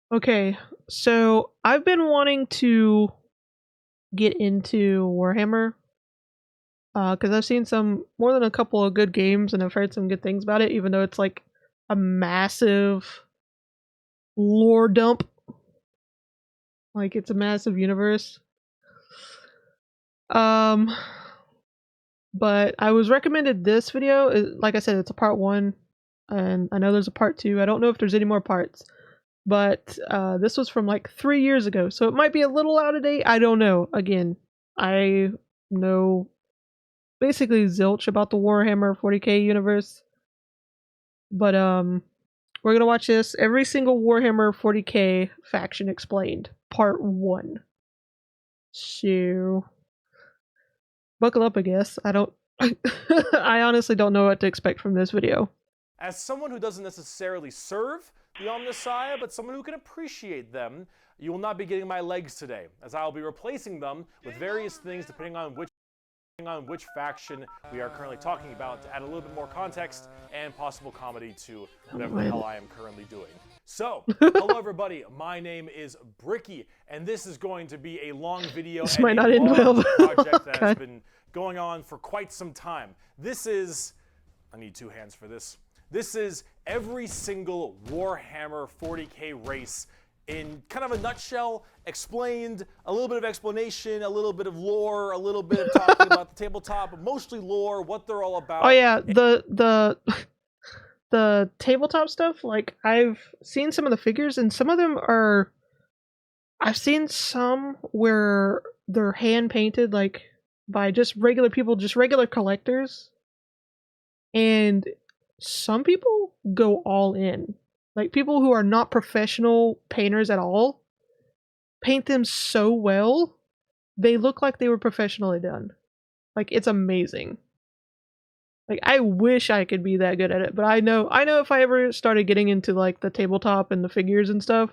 Okay, so I've been wanting to get into Warhammer because I've seen some more than a couple of good games and I've heard some good things about it, even though it's like a massive lore dump. Like it's a massive universe. Um, but I was recommended this video. Like I said, it's a part 1, and I know there's a part 2. I don't know if there's any more parts. But this was from like 3 years ago, so it might be a little out of date. I don't know. Again, I know basically zilch about the Warhammer 40k universe, but we're gonna watch this every single Warhammer 40k faction explained, part 1. So buckle up, I guess. I don't. I honestly don't know what to expect from this video. As someone who doesn't necessarily serve the Omnissiah, but someone who can appreciate them, you will not be getting my legs today, as I will be replacing them with various things depending on which faction we are currently talking about, to add a little bit more context and possible comedy to whatever the hell I am currently doing. So, hello everybody, my name is Bricky, and this is going to be a long video This and might not a end well. project that has been going on for quite some time. This is, I need 2 hands for this. This is every single Warhammer 40k race in kind of a nutshell, explained, a little bit of explanation, a little bit of lore, a little bit of talking about the tabletop, but mostly lore, what they're all about. Oh yeah, the tabletop stuff, like I've seen some of the figures and some of them are, I've seen some where they're hand painted like by just regular people, just regular collectors, and some people go all in. Like people who are not professional painters at all paint them so well, they look like they were professionally done. Like it's amazing. Like I wish I could be that good at it, but I know if I ever started getting into like the tabletop and the figures and stuff,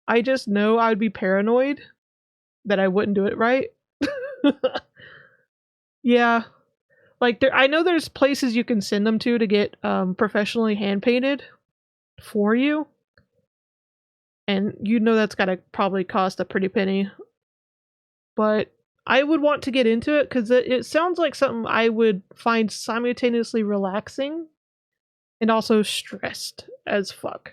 I just know I'd be paranoid that I wouldn't do it right. Yeah. Like I know there's places you can send them to get professionally hand painted for you, and you know that's gotta probably cost a pretty penny. But I would want to get into it because it sounds like something I would find simultaneously relaxing and also stressed as fuck.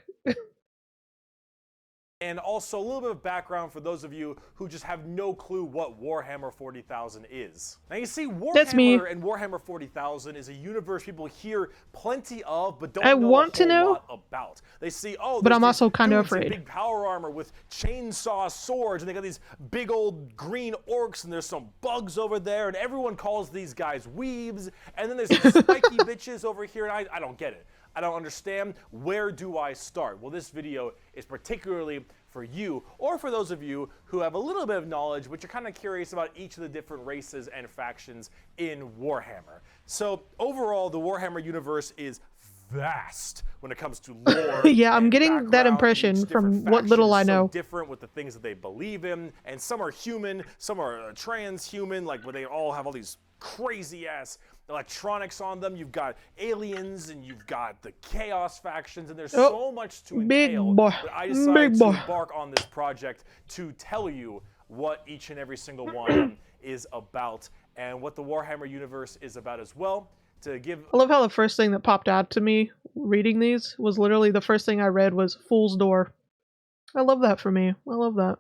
And also a little bit of background for those of you who just have no clue what Warhammer 40,000 is. Now you see, Warhammer and Warhammer 40,000 is a universe people hear plenty of, but don't know a whole lot about. They see, oh, but I'm also kind of afraid. Big power armor with chainsaw swords, and they got these big old green orcs, and there's some bugs over there, and everyone calls these guys weebs, and then there's these spiky bitches over here, and I don't get it. I don't understand. Where do I start? Well, this video is particularly for you, or for those of you who have a little bit of knowledge, but you're kind of curious about each of the different races and factions in Warhammer. So overall, the Warhammer universe is vast when it comes to lore. Yeah, I'm getting that impression from what little I know. So different with the things that they believe in, and some are human, some are transhuman, like where they all have all these crazy ass electronics on them. You've got aliens, and you've got the chaos factions, and there's so much to entail. But I decided to embark on this project to tell you what each and every single one is about, and what the Warhammer universe is about as well. To give, I love how the first thing that popped out to me reading these was literally the first thing I read was Fool's Door. I love that for me. I love that.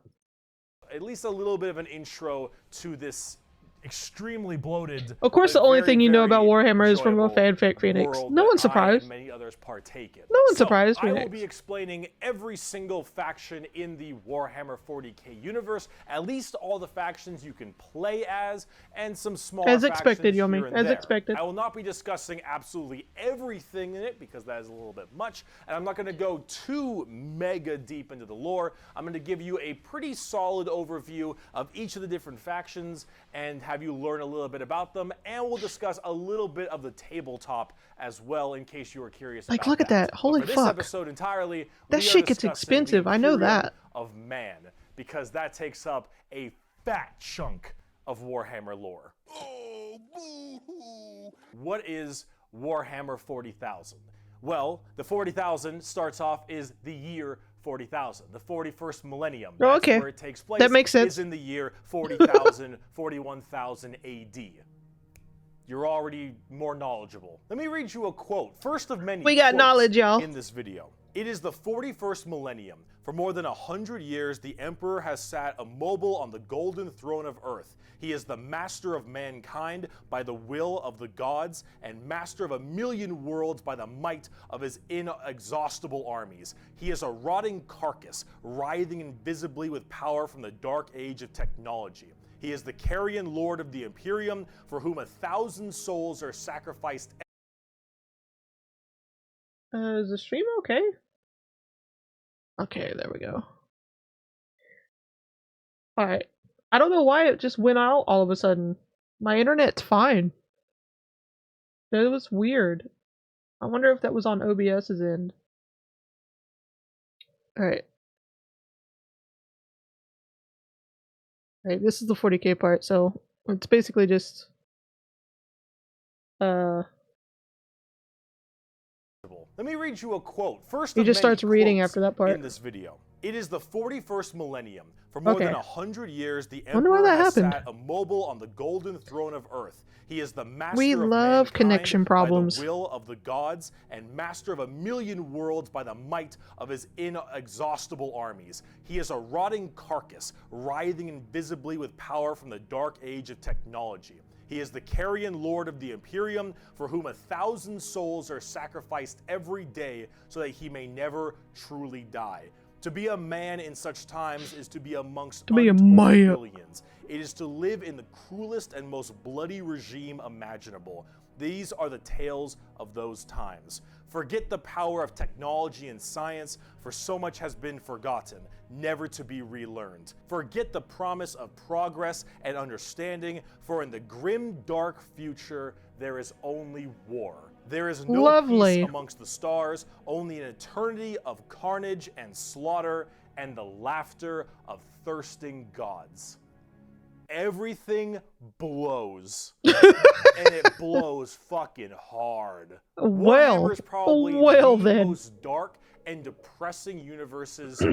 At least a little bit of an intro to this extremely bloated. Of course, the only thing you know about Warhammer is from a fanfic Phoenix. No one's surprised. And many others partake in. No one's surprised. I will be explaining every single faction in the Warhammer 40k universe, at least all the factions you can play as, and some smaller as expected, factions Yomi. here and As there. expected. I will not be discussing absolutely everything in it because that is a little bit much, and I'm not going to go too mega deep into the lore. I'm going to give you a pretty solid overview of each of the different factions and have you learn a little bit about them, and we'll discuss a little bit of the tabletop as well, in case you were curious. Like, look at that! Holy fuck! For this episode entirely, that shit gets expensive. I know that. Of Man, because that takes up a fat chunk of Warhammer lore. Oh, boo-hoo. What is Warhammer 40,000? Well, the 40,000 starts off is the year 40,000. The 41st millennium, Oh, that's okay. where it takes place, That makes sense. is in the year 40,000, 41,000 AD. You're already more knowledgeable. Let me read you a quote, first of many We got quotes knowledge, y'all. in this video. It is the 41st millennium. For more than 100 years, the Emperor has sat immobile on the golden throne of Earth. He is the master of mankind by the will of the gods, and master of 1,000,000 worlds by the might of his inexhaustible armies. He is a rotting carcass, writhing invisibly with power from the dark age of technology. He is the carrion lord of the Imperium, for whom 1,000 souls are sacrificed. Is the stream okay? Okay, there we go. Alright. I don't know why it just went out all of a sudden. My internet's fine. That was weird. I wonder if that was on OBS's end. Alright. Alright, this is the 40k part, so it's basically just Let me read you a quote. First he of just many starts reading quotes after that part. in this video. It is the 41st millennium. For more than Okay. 100 years, the Wonder why Emperor that has happened. sat immobile on the golden throne of Earth. He is the master We of love mankind connection problems. by the will of the gods, and master of 1,000,000 worlds by the might of his inexhaustible armies. He is a rotting carcass, writhing invisibly with power from the dark age of technology. He is the carrion lord of the Imperium, for whom 1,000 souls are sacrificed every day so that he may never truly die. To be a man in such times is to be amongst untold billions. It is to live in the cruelest and most bloody regime imaginable. These are the tales of those times. Forget the power of technology and science, for so much has been forgotten, never to be relearned. Forget the promise of progress and understanding, for in the grim, dark future, there is only war. There is no peace amongst the stars, only an eternity of carnage and slaughter, and the laughter of thirsting gods. Everything blows. And it blows fucking hard. Well, Warhammer's probably well the then. most dark and depressing universes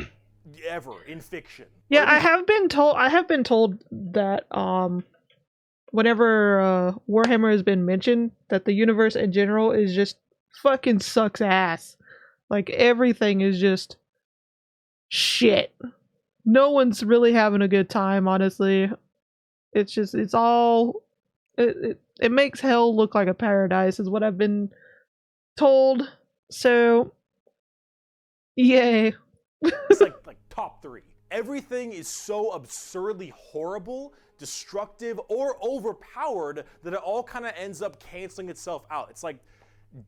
ever in fiction. Yeah, I have been told that whenever Warhammer has been mentioned, that the universe in general is just fucking sucks ass. Like everything is just shit. No one's really having a good time, honestly. It's just it makes hell look like a paradise is what I've been told. So yay. It's like top 3. Everything is so absurdly horrible, destructive, or overpowered that it all kind of ends up canceling itself out. It's like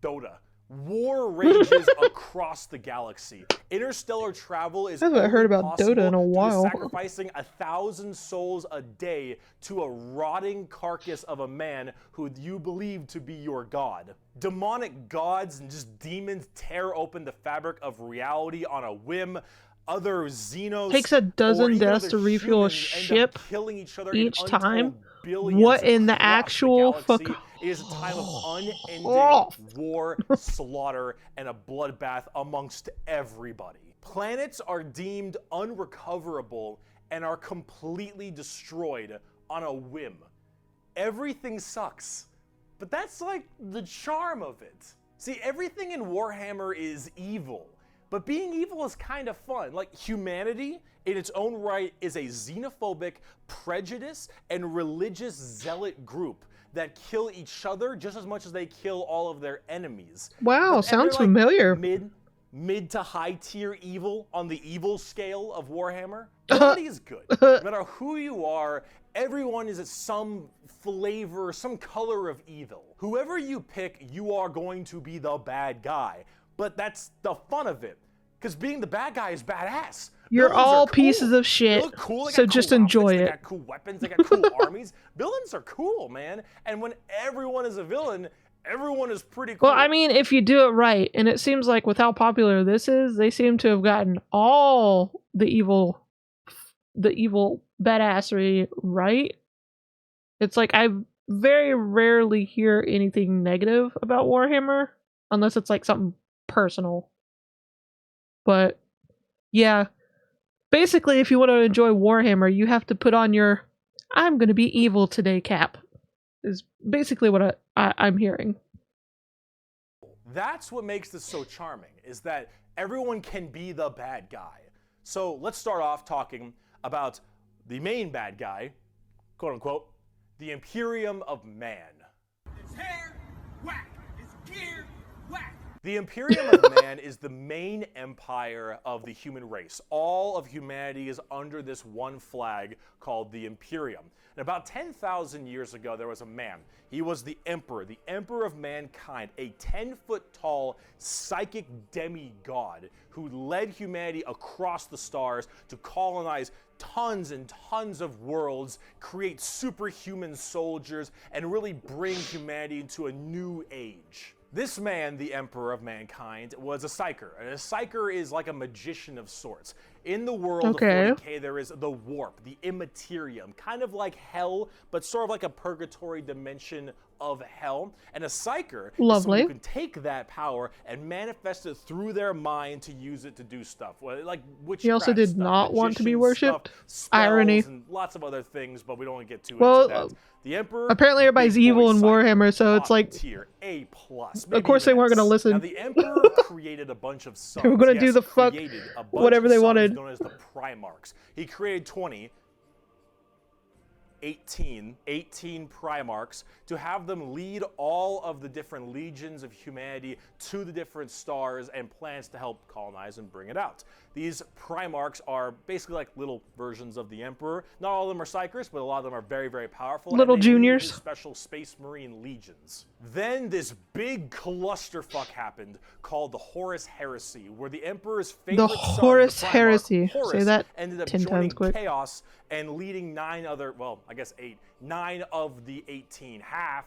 Dota. War rages across the galaxy. Interstellar travel is I haven't heard about Dota in a while. sacrificing 1,000 souls a day to a rotting carcass of a man who you believe to be your god. Demonic gods and just demons tear open the fabric of reality on a whim. Other Xenos Takes a dozen deaths to refuel a ship each time. What in the actual fuck? It is a time of unending war, slaughter, and a bloodbath amongst everybody. Planets are deemed unrecoverable and are completely destroyed on a whim. Everything sucks, but that's like the charm of it. See, everything in Warhammer is evil. But being evil is kind of fun. Like, humanity, in its own right, is a xenophobic, prejudice, and religious zealot group that kill each other just as much as they kill all of their enemies. Wow, sounds familiar. Mid to high tier evil on the evil scale of Warhammer. Nobody is good. No matter who you are, everyone is some flavor, some color of evil. Whoever you pick, you are going to be the bad guy. But that's the fun of it, because being the bad guy is badass. You're Villains all cool. pieces of shit, They look cool. They so got just cool enjoy outfits, it. They got cool weapons, they got cool armies. Villains are cool, man. And when everyone is a villain, everyone is pretty cool. Well, I mean, if you do it right, and it seems like with how popular this is, they seem to have gotten all the evil badassery right. It's like I very rarely hear anything negative about Warhammer, unless it's like something personal. But Yeah. Basically, if you want to enjoy Warhammer, you have to put on your "I'm gonna be evil today" cap. Is basically what I'm hearing. That's what makes this so charming, is that everyone can be the bad guy. So let's start off talking about the main bad guy, quote unquote, the Imperium of Man. His hair, whack. His gear, whack. The Imperium of Man is the main empire of the human race. All of humanity is under this one flag called the Imperium. And about 10,000 years ago, there was a man. He was the Emperor of mankind, a 10-foot-tall psychic demigod who led humanity across the stars to colonize tons and tons of worlds, create superhuman soldiers, and really bring humanity into a new age. This man, the Emperor of Mankind, was a psyker. And a psyker is like a magician of sorts. In the world of 40k, there is the warp, the immaterium, kind of like hell, but sort of like a purgatory dimension of hell. And a psyker is someone who can take that power and manifest it through their mind to use it to do stuff. Like witchcraft. He also did stuff, not want to be worshipped. Spells, Irony. And lots of other things, but we don't want to get too Well, into that. The Emperor, apparently everybody's evil in Warhammer, so it's like tier A+. Of course they weren't gonna listen. Now the Emperor created a bunch of sons. They were gonna do the fuck whatever they wanted. Known as the Primarchs. He created 18 Primarchs to have them lead all of the different legions of humanity to the different stars and plans to help colonize and bring it out. These Primarchs are basically like little versions of the Emperor. Not all of them are psychers, but a lot of them are very, very powerful. Little juniors. Special Space Marine legions. Then this big clusterfuck happened called the Horus Heresy, where the Emperor's favorite son, Horus Heresy. Horus, Say that ended up 10 joining times quick. Chaos and leading 9 of the 18, half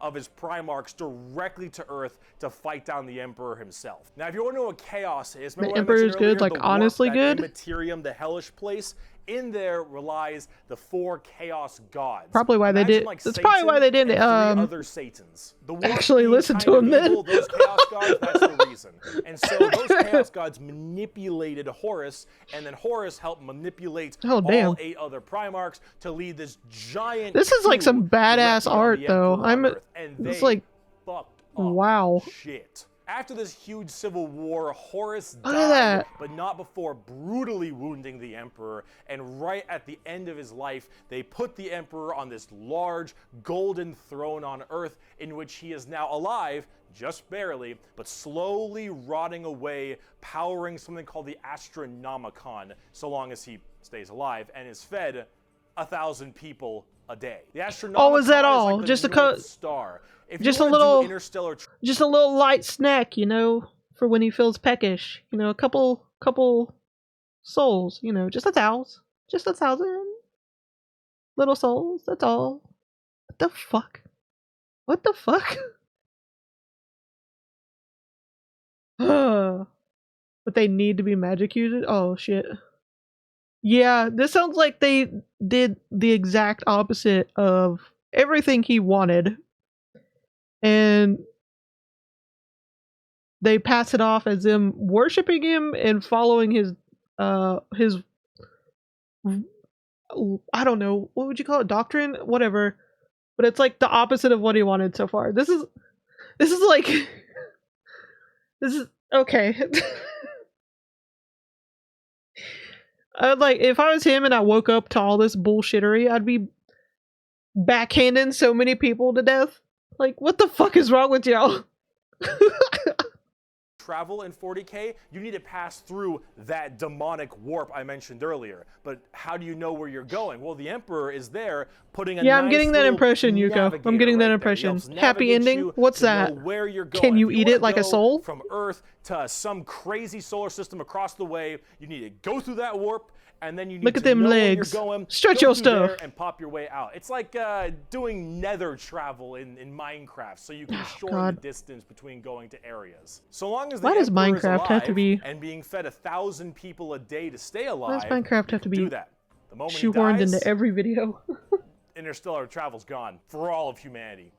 of his Primarchs directly to Earth to fight down the Emperor himself. Now, if you want to know what Chaos is, the Emperor's good, like honestly good. Immaterium, the hellish place. In there relies the 4 Chaos gods. Probably why they did. Like that's probably why they didn't other Satans. actually listen to him then. Those Chaos gods, that's the reason. And so those Chaos gods manipulated Horus, and then Horus helped manipulate all 8 other Primarchs to lead this giant. This is like some badass art, though. It's like, wow. Shit. After this huge civil war, Horus died, but not before brutally wounding the Emperor. And right at the end of his life, they put the Emperor on this large golden throne on Earth, in which he is now alive, just barely, but slowly rotting away, powering something called the Astronomicon, so long as he stays alive, and is fed 1,000 people a day. The Astronomicon oh, is that all? like just a star. Just a little light snack, you know, for when he feels peckish. You know, a couple souls, you know, just 1,000. Just 1,000 little souls, that's all. What the fuck? What the fuck? But they need to be magic users? Oh shit. Yeah, this sounds like they did the exact opposite of everything he wanted. And they pass it off as them worshiping him and following his I don't know, what would you call it, doctrine, whatever, but it's like the opposite of what he wanted so far. This is like this is okay. Like, if I was him and I woke up to all this bullshittery, I'd be backhanding so many people to death. Like, what the fuck is wrong with y'all? Travel in 40k, you need to pass through that demonic warp I mentioned earlier. But how do you know where you're going? Well, the Emperor is there putting a I'm getting that impression, Yuko. I'm getting that impression. Happy ending? What's that? Where you're going. Can you eat it like a soul? From Earth to some crazy solar system across the way, you need to go through that warp, and then you need look at to them know legs. Where you're going, stretch your stuff, and pop your way out. It's like doing nether travel in Minecraft, so you can shorten the distance between going to areas. So long as the Why does Emperor is Minecraft alive have to be and being fed 1,000 people a day to stay alive? Why does Minecraft have to be do that? The moment shoehorned he dies, into every video? interstellar travel's gone for all of humanity.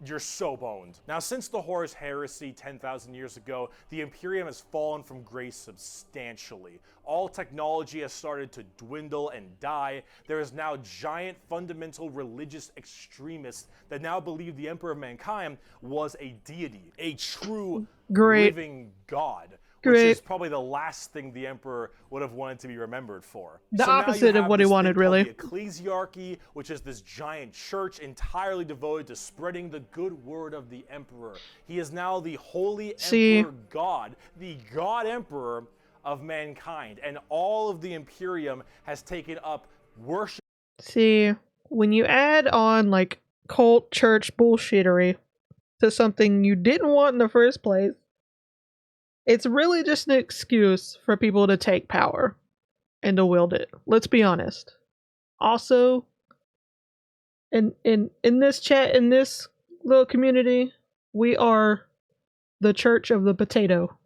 you're so boned. Now, since the Horus Heresy 10,000 years ago, the Imperium has fallen from grace substantially. All technology has started to dwindle and die. There is now giant fundamental religious extremists that now believe the Emperor of Mankind was a deity, a true living god. Which is probably the last thing the Emperor would have wanted to be remembered for. The opposite of what he wanted, really. The Ecclesiarchy, which is this giant church entirely devoted to spreading the good word of the Emperor. He is now the holy Emperor God, the God Emperor of mankind. And all of the Imperium has taken up worship. See, when you add on, like, cult church bullshittery to something you didn't want in the first place, it's really just an excuse for people to take power and to wield it. Let's be honest. Also, in this chat, in this little community, we are the Church of the Potato.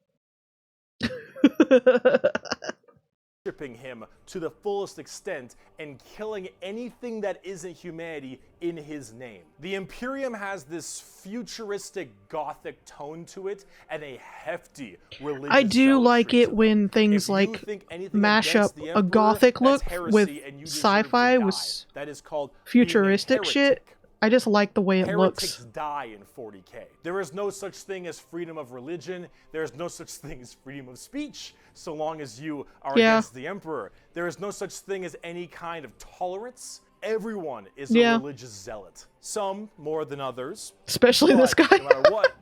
Worshipping him to the fullest extent and killing anything that isn't humanity in his name. The Imperium has this futuristic gothic tone to it and a hefty religious I do like it when things like mash up a gothic look with sci-fi with that is called futuristic shit. I just like the way it looks. Heretics die in 40k. There is no such thing as freedom of religion. There is no such thing as freedom of speech, so long as you are against the Emperor. There is no such thing as any kind of tolerance. Everyone is a religious zealot. Some more than others. Especially this guy. No matter what,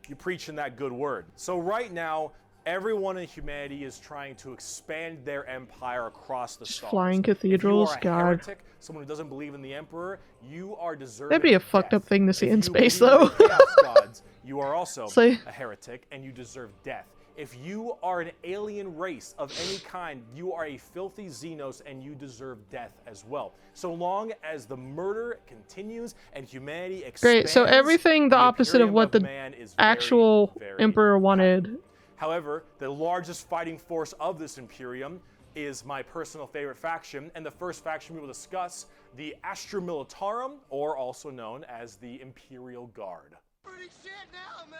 you're preaching that good word. So right now, everyone in humanity is trying to expand their empire across the stars. Flying cathedrals, if you are a God. heretic, someone who doesn't believe in the Emperor, you are deserving. That'd be a of fucked death. up thing to see If in you space, believe in though. the Chaos gods, you are also Say- a heretic, and you deserve death. If you are an alien race of any kind, you are a filthy Xenos, and you deserve death as well. So long as the murder continues and humanity expands. Great, so everything the opposite of Imperium what the Man is actual very Emperor wanted. However, the largest fighting force of this Imperium is my personal favorite faction, and the first faction we will discuss, the Astra Militarum, or also known as the Imperial Guard. Pretty shit now, man.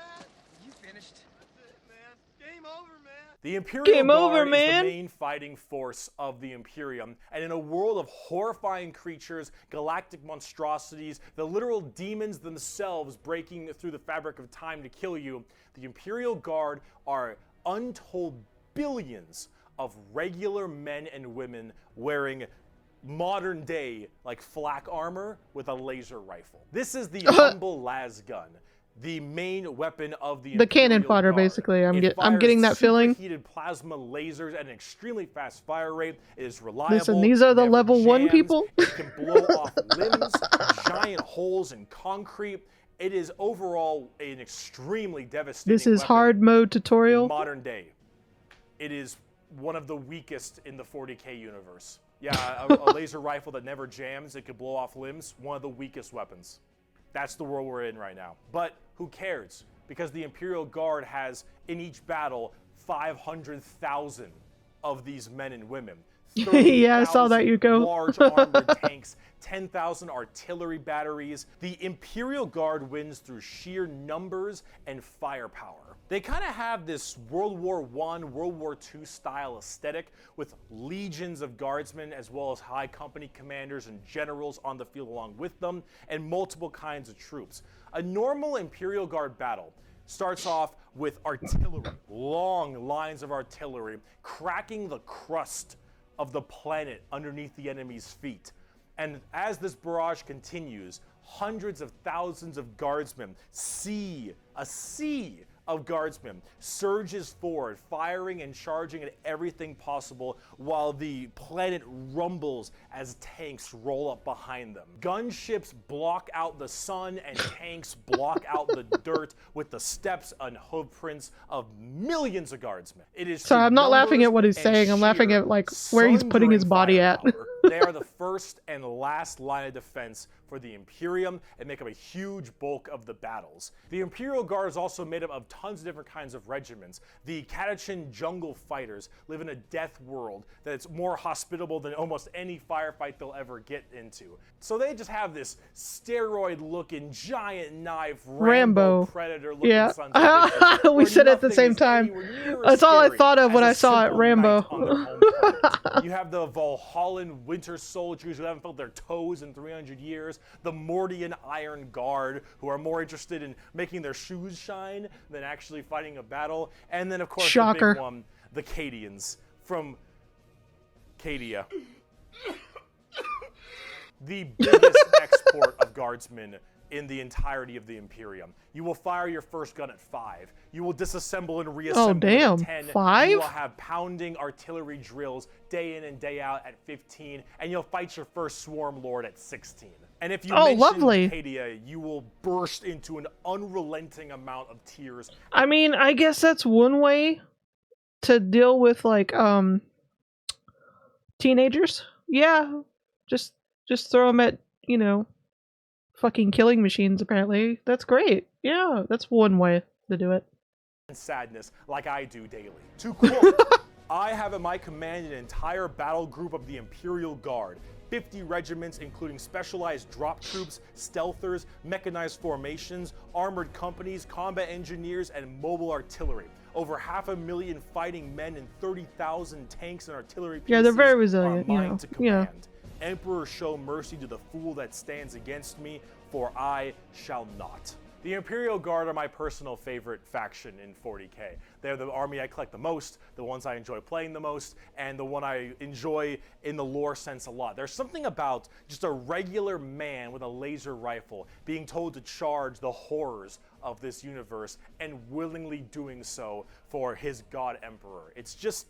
You finished? That's it, man. Game over, man. The Imperial Game Guard over, is man. the main fighting force of the Imperium, and in a world of horrifying creatures, galactic monstrosities, the literal demons themselves breaking through the fabric of time to kill you, the Imperial Guard are untold billions of regular men and women wearing modern day like flak armor with a laser rifle. This is the humble las gun, the main weapon of the cannon Imperial fodder, Guard. basically. I'm It getting that fires feeling. superheated plasma lasers at an extremely fast fire rate. It is reliable. Listen, these are the never level 1 jams. people. It can blow off limbs, giant holes in concrete. It is overall an extremely devastating This is weapon hard mode in tutorial. modern day. It is one of the weakest in the 40k universe. Yeah, a laser rifle that never jams, it could blow off limbs, one of the weakest weapons. That's the world we're in right now. But who cares? Because the Imperial Guard has, in each battle, 500,000 of these men and women. Yeah, I saw that, 30,000 Yuko. large armored tanks, 10,000 artillery batteries. The Imperial Guard wins through sheer numbers and firepower. They kind of have this World War I, World War II style aesthetic with legions of guardsmen as well as high company commanders and generals on the field along with them, and multiple kinds of troops. A normal Imperial Guard battle starts off with artillery, long lines of artillery, cracking the crust of the planet underneath the enemy's feet. And as this barrage continues, hundreds of thousands of guardsmen, a sea of guardsmen surges forward, firing and charging at everything possible while the planet rumbles as tanks roll up behind them. Gunships block out the sun and tanks block out the dirt with the steps and hoof prints of millions of guardsmen. It is Sorry, I'm not laughing at what he's saying. I'm laughing at like where he's putting his body at. They are the first and last line of defense for the Imperium and make up a huge bulk of the battles. The Imperial Guard is also made up of tons of different kinds of regiments. The Catachin jungle fighters live in a death world that's more hospitable than almost any firefight they'll ever get into. So they just have this steroid-looking, giant knife, Rambo predator-looking Yeah. sons of bitches, We where said it at the nothing same is time. anywhere near as That's all I scary thought of when as I a saw it, simple Rambo. knight on their home planet. You have the Valhallan winter soldiers who haven't felt their toes in 300 years, the Mordian Iron Guard, who are more interested in making their shoes shine than actually fighting a battle, and then of course the big one, the Cadians from Cadia. The biggest export of guardsmen in the entirety of the Imperium. You will fire your first gun at 5. You will disassemble and reassemble at 10. 5? You will have pounding artillery drills day in and day out at 15, and you'll fight your first Swarm Lord at 16. And if you mention Cadia, you will burst into an unrelenting amount of tears. I mean, I guess that's one way to deal with, like, teenagers. Yeah, just throw them at, you know, fucking killing machines, apparently. That's great. Yeah, that's one way to do it. And sadness, like I do daily. To quote, I have at my command an entire battle group of the Imperial Guard. 50 regiments, including specialized drop troops, stealthers, mechanized formations, armored companies, combat engineers, and mobile artillery. Over 500,000 fighting men and 30,000 tanks and artillery pieces. Yeah, they're very resilient, are mine to command. Yeah. Emperor, show mercy to the fool that stands against me, for I shall not. The Imperial Guard are my personal favorite faction in 40k. They're the army I collect the most, the ones I enjoy playing the most, and the one I enjoy in the lore sense a lot. There's something about just a regular man with a laser rifle being told to charge the horrors of this universe and willingly doing so for his god emperor. It's just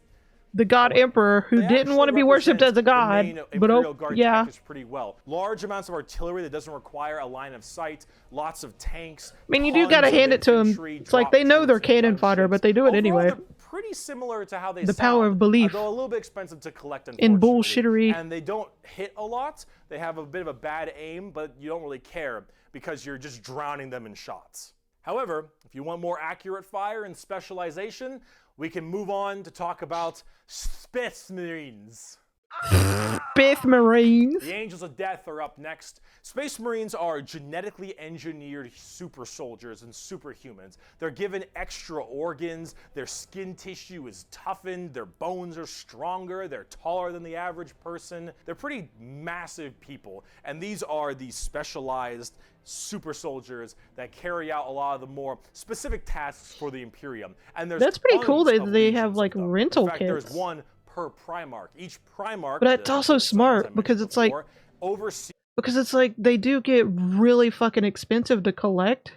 the god emperor who didn't want to be worshipped as a god, but yeah, pretty well. Large amounts of artillery that doesn't require a line of sight, lots of tanks. I mean, you do gotta hand it to them. It's like they know they're cannon fodder, but they do it anyway. They're pretty similar to how they the sound, power of belief, though a little bit expensive to collect in bullshittery. And they don't hit a lot. They have a bit of a bad aim, but you don't really care because you're just drowning them in shots. However, if you want more accurate fire and specialization, we can move on to talk about Space Marines. Space Marines. The Angels of Death are up next. Space Marines are genetically engineered super soldiers and superhumans. They're given extra organs, their skin tissue is toughened, their bones are stronger, they're taller than the average person. They're pretty massive people, and these are the specialized super soldiers that carry out a lot of the more specific tasks for the Imperium. And there's that's pretty cool that they legions have like rental in fact, kits. There's one per Primarch. Each Primarch, but it's also smart because it's like because it's like they do get really fucking expensive to collect.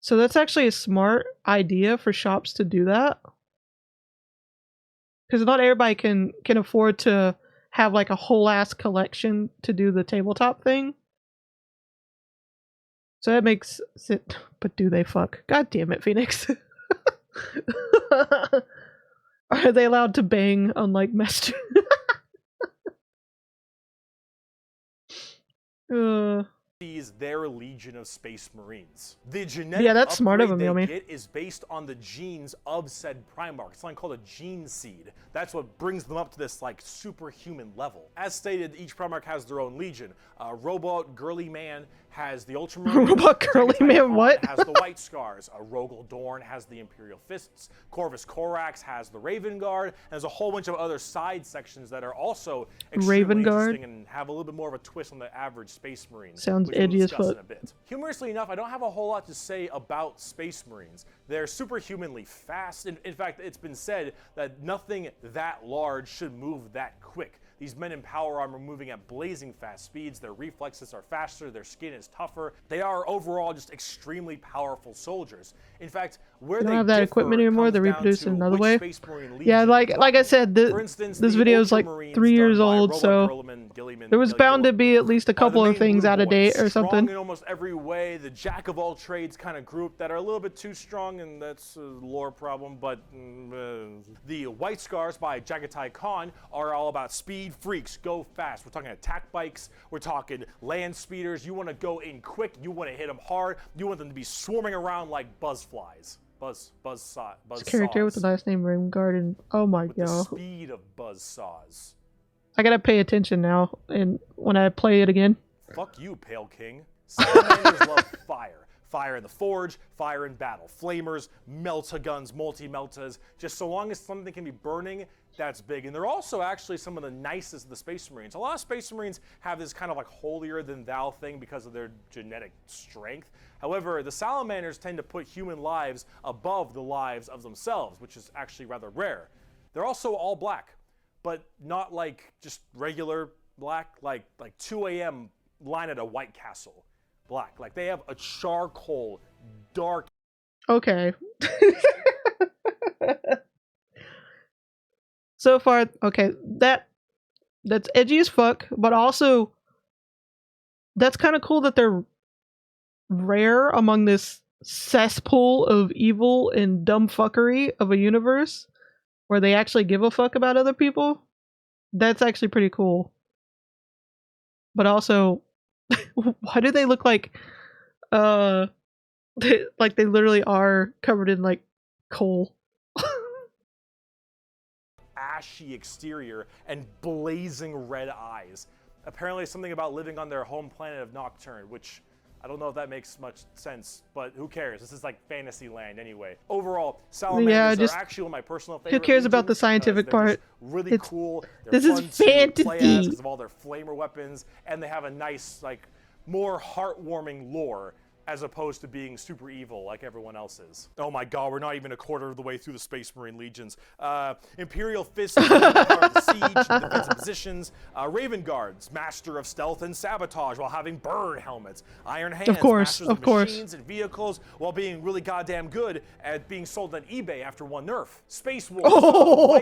So that's actually a smart idea for shops to do that. Because not everybody can afford to have like a whole ass collection to do the tabletop thing. So that makes it, but do they fuck? God damn it, Phoenix. Are they allowed to bang unlike Master? Their legion of Space Marines. The genetic that's smart of them, they Yomi. get is based on the genes of said Primarch. It's something called a gene seed. That's what brings them up to this like superhuman level. As stated, each Primarch has their own legion. Robot Girly Man has the Ultramarine. Robot Girly Man, what? Has the White Scars. Rogel Dorn has the Imperial Fists. Corvus Corax has the Raven Guard. And there's a whole bunch of other side sections that are also extremely interesting and have a little bit more of a twist on the average Space Marine. Sounds edgy as fuck. Humorously enough, I don't have a whole lot to say about Space Marines. They're superhumanly fast. In fact, it's been said that nothing that large should move that quick. These men in power armor moving at blazing fast speeds. Their reflexes are faster. Their skin is tougher. They are overall just extremely powerful soldiers. In fact, where they don't have that equipment anymore. They reproduce in another way. Yeah, like I said, for instance, this video is like 3 years old, so Gilliman. There was bound to be at least a couple the of main things blue out of boys, date or strong something. in almost every way, the jack of all trades kind of group that are a little bit too strong, and that's a lore problem. But the White Scars by Jagatai Khan are all about speed freaks, go fast. We're talking attack bikes, we're talking land speeders. You want to go in quick, you want to hit them hard, you want them to be swarming around like buzzflies. Buzz Character with the last name Grimdark and oh my with the god. speed of buzzsaws. I gotta pay attention now and when I play it again. Fuck you, Pale King. Salamanders love fire. Fire in the forge, fire in battle. Flamers, melta-guns, multi-meltas. Just so long as something can be burning, that's big. And they're also actually some of the nicest of the Space Marines. A lot of Space Marines have this kind of like holier-than-thou thing because of their genetic strength. However, the Salamanders tend to put human lives above the lives of themselves, which is actually rather rare. They're also all black, but not like just regular black, like 2 a.m. line at a White Castle black. Like they have a charcoal, dark. Okay. So far, okay, that's edgy as fuck, but also that's kind of cool that they're rare among this cesspool of evil and dumb fuckery of a universe where they actually give a fuck about other people. That's actually pretty cool. But also, why do they look like like they literally are covered in like coal? Ashy exterior and blazing red eyes. Apparently something about living on their home planet of Nocturne, which I don't know if that makes much sense, but who cares? This is like fantasy land anyway. Overall, Salamanders are actually one of my personal favorite. Who cares about the scientific part? Really cool. This is fantasy because of all their flamer weapons, and they have a nice, like, more heartwarming lore as opposed to being super evil like everyone else is. Oh my god, we're not even a quarter of the way through the Space Marine Legions. Imperial Fists, part of the siege, defensive positions. Raven Guards, master of stealth and sabotage while having bird helmets. Iron Hands, masters of machines and vehicles while being really goddamn good at being sold on eBay after one nerf. Space Wolves,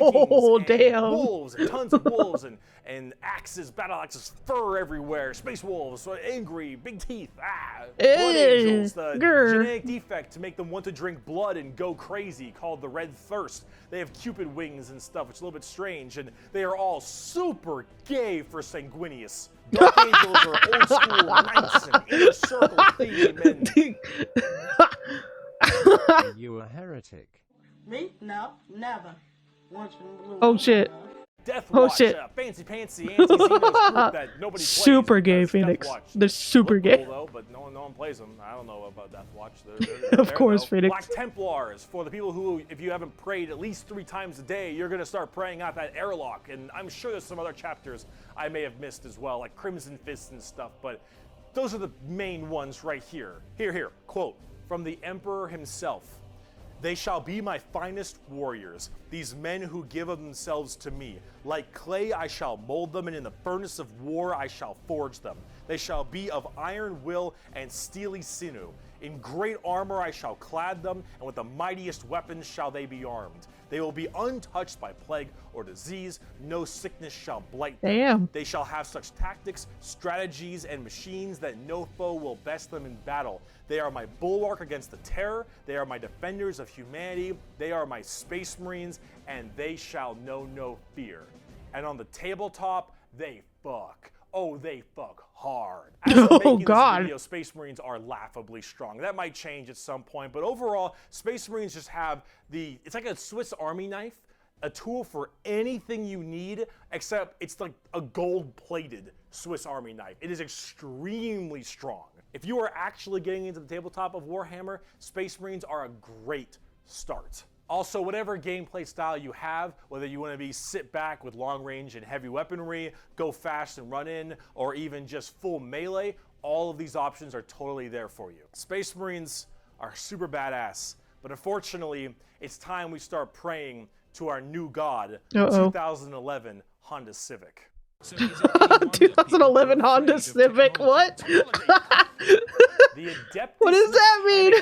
Vikings, and wolves, and tons of wolves, and axes, battle axes, fur everywhere. Space Wolves, angry, big teeth, blood angels, the genetic defect to make them want to drink blood and go crazy called the Red Thirst. They have Cupid wings and stuff, which is a little bit strange, and they are all super gay for Sanguinius. Dark Angels are old school knights and inner circle theme and... Are you a heretic? Me? No, never. Once from the blue. Oh shit. Death Watch, shit. Fancy pantsy anti-Xenos group that nobody plays. Super gay, Phoenix. Watch They're super look gay. cool, though, but no one plays them. I don't know about Death Watch. They're Of there, course, though. Phoenix. Black Templars, for the people who, if you haven't prayed at least 3 times a day, you're going to start praying out that airlock. And I'm sure there's some other chapters I may have missed as well, like Crimson Fists and stuff. But those are the main ones right here. Here, quote from the Emperor himself. They shall be my finest warriors, these men who give of themselves to me. Like clay I shall mold them, and in the furnace of war I shall forge them. They shall be of iron will and steely sinew. In great armor I shall clad them, and with the mightiest weapons shall they be armed. They will be untouched by plague or disease. No sickness shall blight them. Damn. They shall have such tactics, strategies, and machines that no foe will best them in battle. They are my bulwark against the terror. They are my defenders of humanity. They are my space marines, and they shall know no fear. And on the tabletop, they fuck. Oh, they fuck hard. As I'm making this video, Space Marines are laughably strong. That might change at some point, but overall, Space Marines just have it's like a Swiss Army knife, a tool for anything you need, except it's like a gold-plated Swiss Army knife. It is extremely strong. If you are actually getting into the tabletop of Warhammer, Space Marines are a great start. Also, whatever gameplay style you have, whether you want to be sit back with long range and heavy weaponry, go fast and run in, or even just full melee, all of these options are totally there for you. Space Marines are super badass, but unfortunately, it's time we start praying to our new god, 2011 Honda Civic. 2011 Honda Civic, what? The Adeptus What does that mean?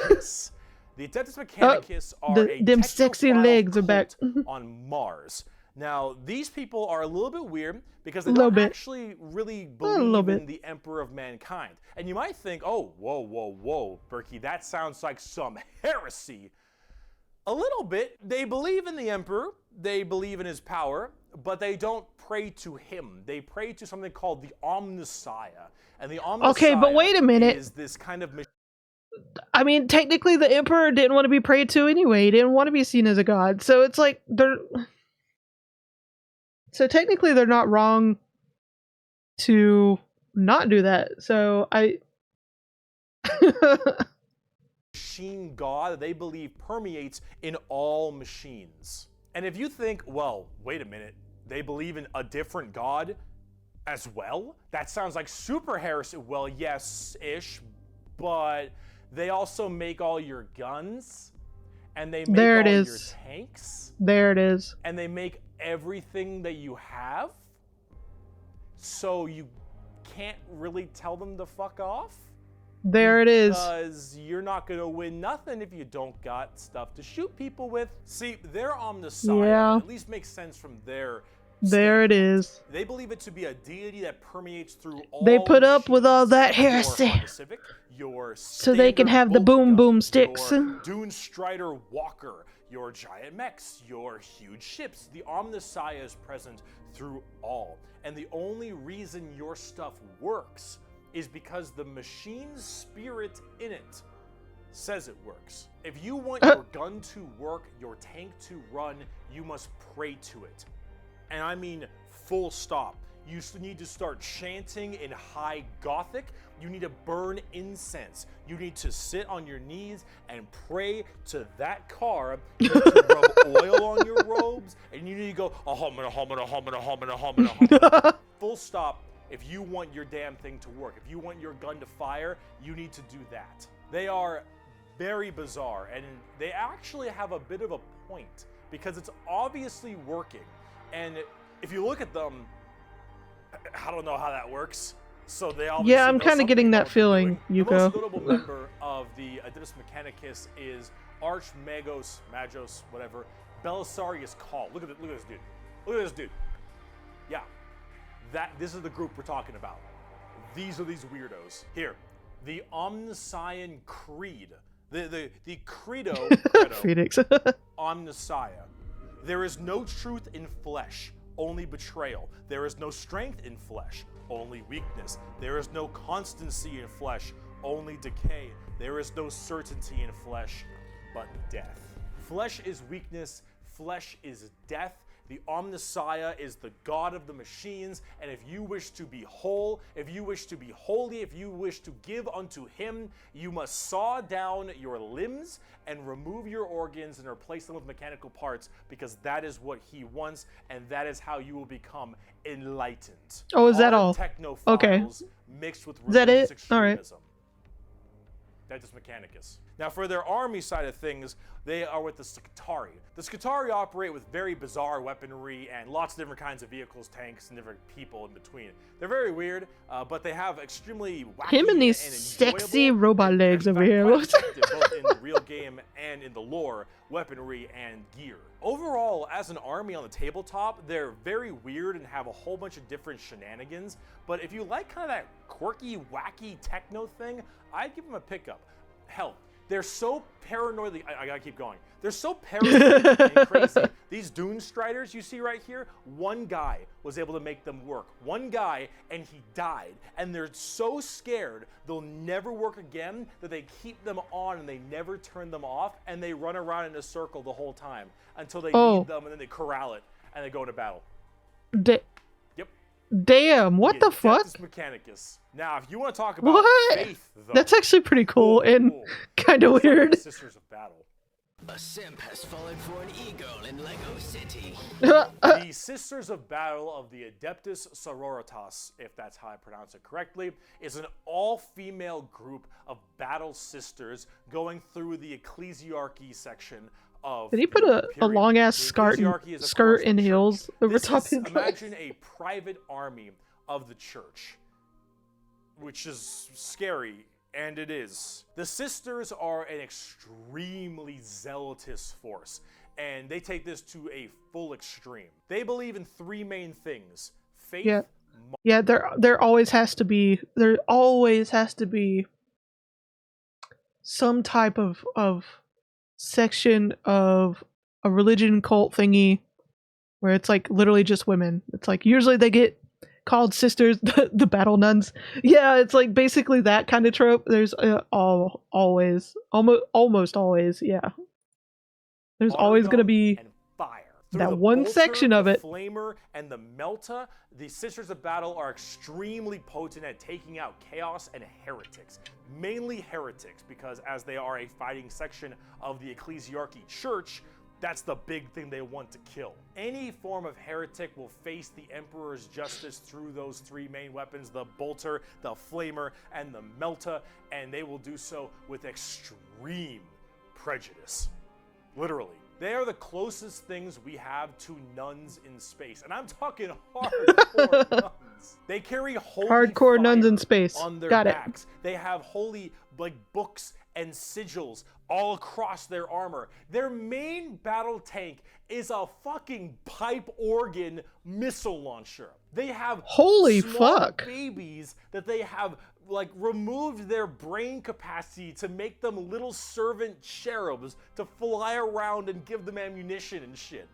The Adeptus Mechanicus are a them sexy legs are back on Mars. Now, these people are a little bit weird because they Little don't bit. actually really little believe in bit. the Emperor of Mankind. And you might think, oh, whoa, Bricky, that sounds like some heresy. A little bit. They believe in the Emperor, they believe in his power, but they don't pray to him. They pray to something called the Omnissiah. And the Omnissiah Okay, but wait a minute. is this kind of I mean, technically, the Emperor didn't want to be prayed to anyway. He didn't want to be seen as a god. So it's like they're. So technically, they're not wrong to not do that. So I. machine god that they believe permeates in all machines. And if you think, well, wait a minute, they believe in a different god as well? That sounds like super heresy. Well, yes-ish, but they also make all your guns, and they make all your tanks. There it is. And they make everything that you have, so you can't really tell them to fuck off. There it is. Because you're not going to win nothing if you don't got stuff to shoot people with. See, their Omnissiah at least makes sense from their There it is. They believe it to be a deity that permeates through all They put up with all that your heresy. Honda Civic, your So they can have the standard boom bolt gun, boom sticks. your Dune Strider Walker, your giant mechs, your huge ships. The Omnissiah is present through all. And the only reason your stuff works is because the machine's spirit in it says it works. If you want your gun to work, your tank to run, you must pray to it. And I mean full stop. You need to start chanting in high Gothic. You need to burn incense. You need to sit on your knees and pray to that car. You need to rub oil on your robes, and you need to go, full stop. If you want your damn thing to work, if you want your gun to fire, you need to do that. They are very bizarre, and they actually have a bit of a point, because it's obviously working. And if you look at them, I don't know how that works. So they obviously Yeah, I'm kind of getting that feeling, The Yuko. most notable member of the Adeptus Mechanicus is Archmagos, Magos, whatever, Belisarius Call. Look at this dude. Look at this dude. Yeah. This is the group we're talking about. These are these weirdos. Here, the Omnissiah Creed. The Credo, Phoenix. Omnissiah. There is no truth in flesh, only betrayal. There is no strength in flesh, only weakness. There is no constancy in flesh, only decay. There is no certainty in flesh, but death. Flesh is weakness, flesh is death. The Omnissiah is the god of the machines, and if you wish to be whole, if you wish to be holy, if you wish to give unto him, you must saw down your limbs and remove your organs and replace them with mechanical parts, because that is what he wants, and that is how you will become enlightened. Oh, is that all? Technophiles Okay. mixed with Is that religious it? All right. extremism. Adeptus Mechanicus. Now, for their army side of things, they are with the Scutari. The Scutari operate with very bizarre weaponry and lots of different kinds of vehicles, tanks, and different people in between. They're very weird, but they have extremely wacky Him and these enjoyable, sexy robot and legs over here. quite effective, both in the real game and in the lore, weaponry and gear. Overall, as an army on the tabletop, they're very weird and have a whole bunch of different shenanigans, but if you like kind of that quirky, wacky techno thing, I'd give them a pickup. Hell, they're so paranoidly, I gotta keep going. They're so paranoid and crazy. These Dune Striders you see right here, one guy was able to make them work. One guy, and he died. And they're so scared they'll never work again that they keep them on and they never turn them off, and they run around in a circle the whole time until they need them, and then they corral it and they go into battle. Yep. Damn, what the fuck? Adeptus Mechanicus. Now, if you want to talk about What? faith, though, That's actually pretty cool and kind of let's talk about weird. the Sisters of Battle. A simp has fallen for an eagle in Lego City. The Sisters of Battle of the Adeptus Sororitas, if that's how I pronounce it correctly, is an all-female group of battle sisters going through the ecclesiarchy section of Did he put the a Imperium. long ass The skirt ecclesiarchy is, of skirt course, the and church. heels over This top is, of his imagine a private army of the church, which is scary, and it is. The sisters are an extremely zealotous force. And they take this to a full extreme. They believe in three main things: faith, Yeah. Yeah, there always has to be some type of section of a religion cult thingy where it's like literally just women. It's like usually they get called sisters, the battle nuns. Yeah, it's like basically that kind of trope. There's almost always, yeah. There's always gonna be and fire. that The one bolter, section of the it. Flamer, and the Melta, the Sisters of Battle are extremely potent at taking out chaos and heretics. Mainly heretics, because as they are a fighting section of the Ecclesiarchy Church, that's the big thing they want to kill. Any form of heretic will face the Emperor's justice through those three main weapons: the Bolter, the Flamer, and the Melta, and they will do so with extreme prejudice. Literally. They are the closest things we have to nuns in space. And I'm talking hardcore nuns. They carry holy Hardcore nuns fire in space. on their Got it. backs. They have holy books and sigils all across their armor. Their main battle tank is a fucking pipe organ missile launcher. They have Holy small fuck. babies that they have removed their brain capacity to make them little servant cherubs to fly around and give them ammunition and shit.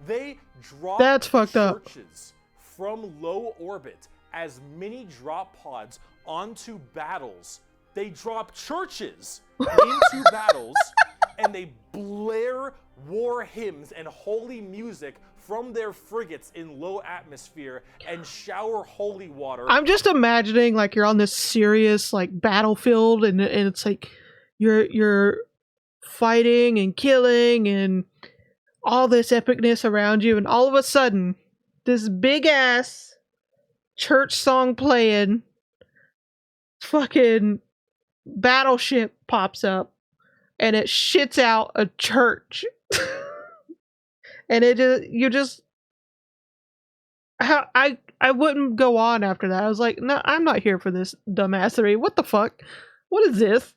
They drop That's fucked up. churches from low orbit as mini drop pods onto battles. They drop churches into battles, and they blare war hymns and holy music from their frigates in low atmosphere and shower holy water. I'm just imagining like you're on this serious like battlefield and it's like you're fighting and killing and all this epicness around you, and all of a sudden this big ass church song playing fucking battleship pops up and it shits out a church. And I wouldn't go on after that. I was like, no, I'm not here for this dumbassery. What the fuck? What is this?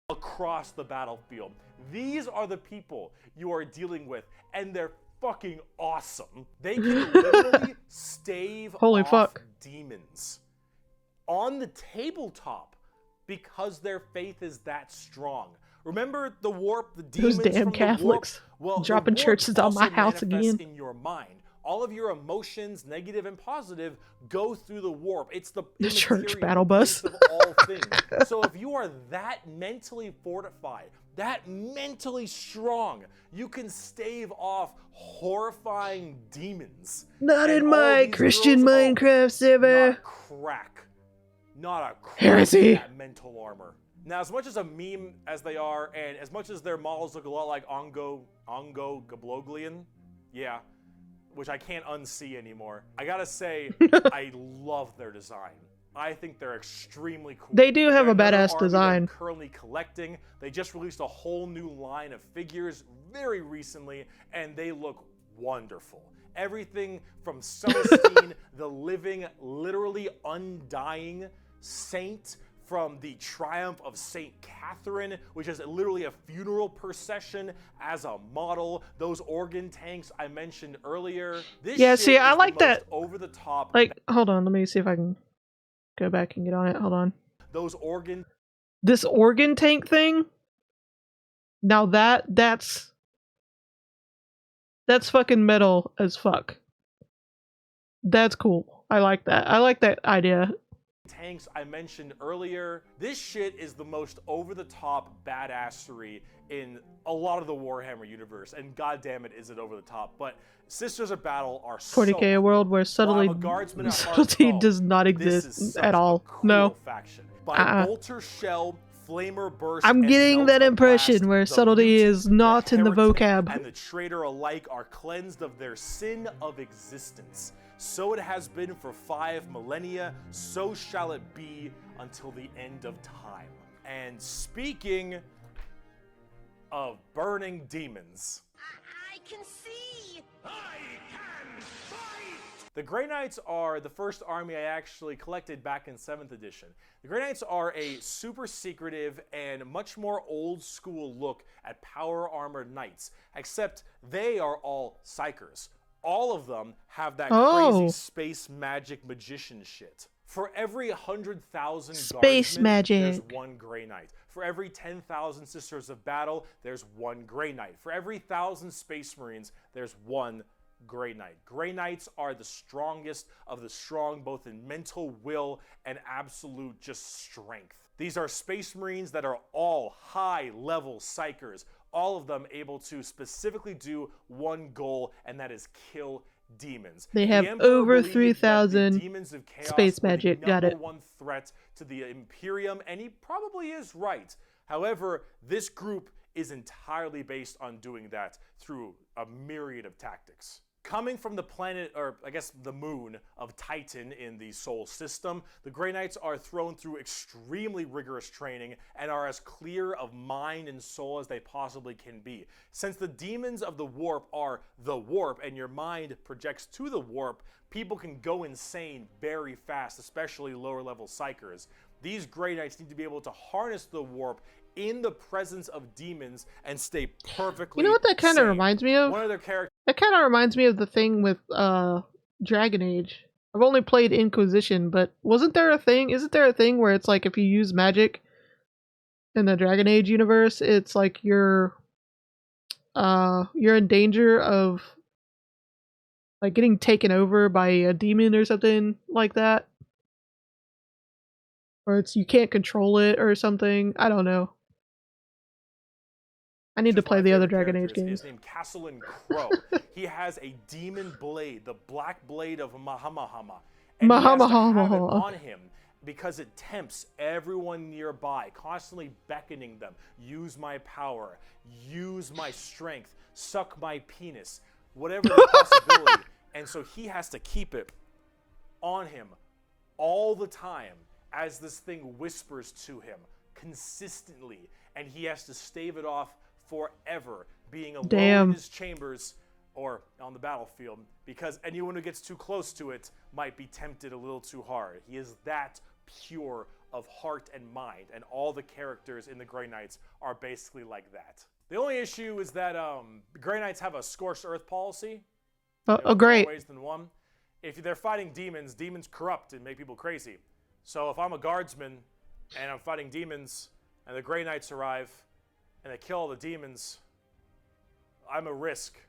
Across the battlefield. These are the people you are dealing with, and they're fucking awesome. They can literally stave Holy off fuck. demons on the tabletop because their faith is that strong. Remember the warp, the demons Those damn from Catholics the warp? Well, dropping the warp churches on my also house manifests again. in your mind. All of your emotions, negative and positive, go through the warp. It's the church immaterial battle bus. place of all things. So if you are that mentally fortified, that mentally strong, you can stave off horrifying demons. Not And in all my these Christian girls, Minecraft server. not crack. Not a crack Heresy. in that mental armor. Now, as much as a meme as they are, and as much as their models look a lot like Ongo Gabloglian, yeah, which I can't unsee anymore, I gotta say, I love their design. I think they're extremely cool. They do have They're a another badass army that design. I'm currently collecting. They just released a whole new line of figures very recently, and they look wonderful. Everything from Celestine, the living, literally undying saint, from the Triumph of Saint Catherine, which is literally a funeral procession as a model. Those organ tanks I mentioned earlier. This Yeah, shit see, I is like the most that. over the top. Like, hold on, let me see if I can go back and get on it. Hold on. Those organ This organ tank thing. Now that's fucking metal as fuck. That's cool. I like that. I like that idea. tanks I mentioned earlier. This shit is the most over-the-top badassery in a lot of the Warhammer universe, and goddamn it, is it over the top. But Sisters of Battle are 40k, a world where While I'm a guardsman at heart, subtlety though, does not this exist is such at a all. cool No. faction. By Bolter Shell, Flamer Burst, I'm and getting that Melta impression Blast, where the subtlety mutant, is not in the heretic, vocab. and the traitor alike are cleansed of their sin of existence. So it has been for 5 millennia, so shall it be until the end of time. And speaking of burning demons, I can see! I can fight! The Grey Knights are the first army I actually collected back in 7th edition. The Grey Knights are a super secretive and much more old school look at power armored knights, except they are all psychers. All of them have that crazy space magic magician shit. For every 100,000 space guardsmen, magic, there's one Grey Knight. For every 10,000 Sisters of Battle, there's one Grey Knight. For every 1,000 Space Marines, there's one Grey Knight. Grey Knights are the strongest of the strong, both in mental will and absolute just strength. These are Space Marines that are all high-level psychers, all of them able to specifically do one goal, and that is kill demons. They have over 3,000 space magic. Got it. One threat to the Imperium, and he probably is right. However, this group is entirely based on doing that through a myriad of tactics. Coming from the planet, or I guess the moon of Titan in the Sol system, the Grey Knights are thrown through extremely rigorous training and are as clear of mind and soul as they possibly can be. Since the demons of the warp are the warp and your mind projects to the warp, people can go insane very fast, especially lower level psychers. These Grey Knights need to be able to harness the warp in the presence of demons and stay perfectly. You know what that kind of reminds me of? One of their characters. That kind of reminds me of the thing with Dragon Age. I've only played Inquisition, but wasn't there a thing? Isn't there a thing where it's like if you use magic in the Dragon Age universe, it's like you're in danger of like getting taken over by a demon or something like that, or it's you can't control it or something. I don't know. I need to play the other Dragon Age games. His name Castellan Crow. He has a demon blade, the black blade of Mahamahama. And he has to have it on him because it tempts everyone nearby, constantly beckoning them. Use my power. Use my strength. Suck my penis. Whatever the possibility. And so he has to keep it on him all the time as this thing whispers to him consistently. And he has to stave it off forever, being alone in his chambers or on the battlefield, because anyone who gets too close to it might be tempted a little too hard. He is that pure of heart and mind, and all the characters in the Grey Knights are basically like that. The only issue is that Grey Knights have a scorched earth policy. Great. More ways than one. If they're fighting demons, demons corrupt and make people crazy. So if I'm a guardsman and I'm fighting demons and the Grey Knights arrive and they kill all the demons, I'm a risk.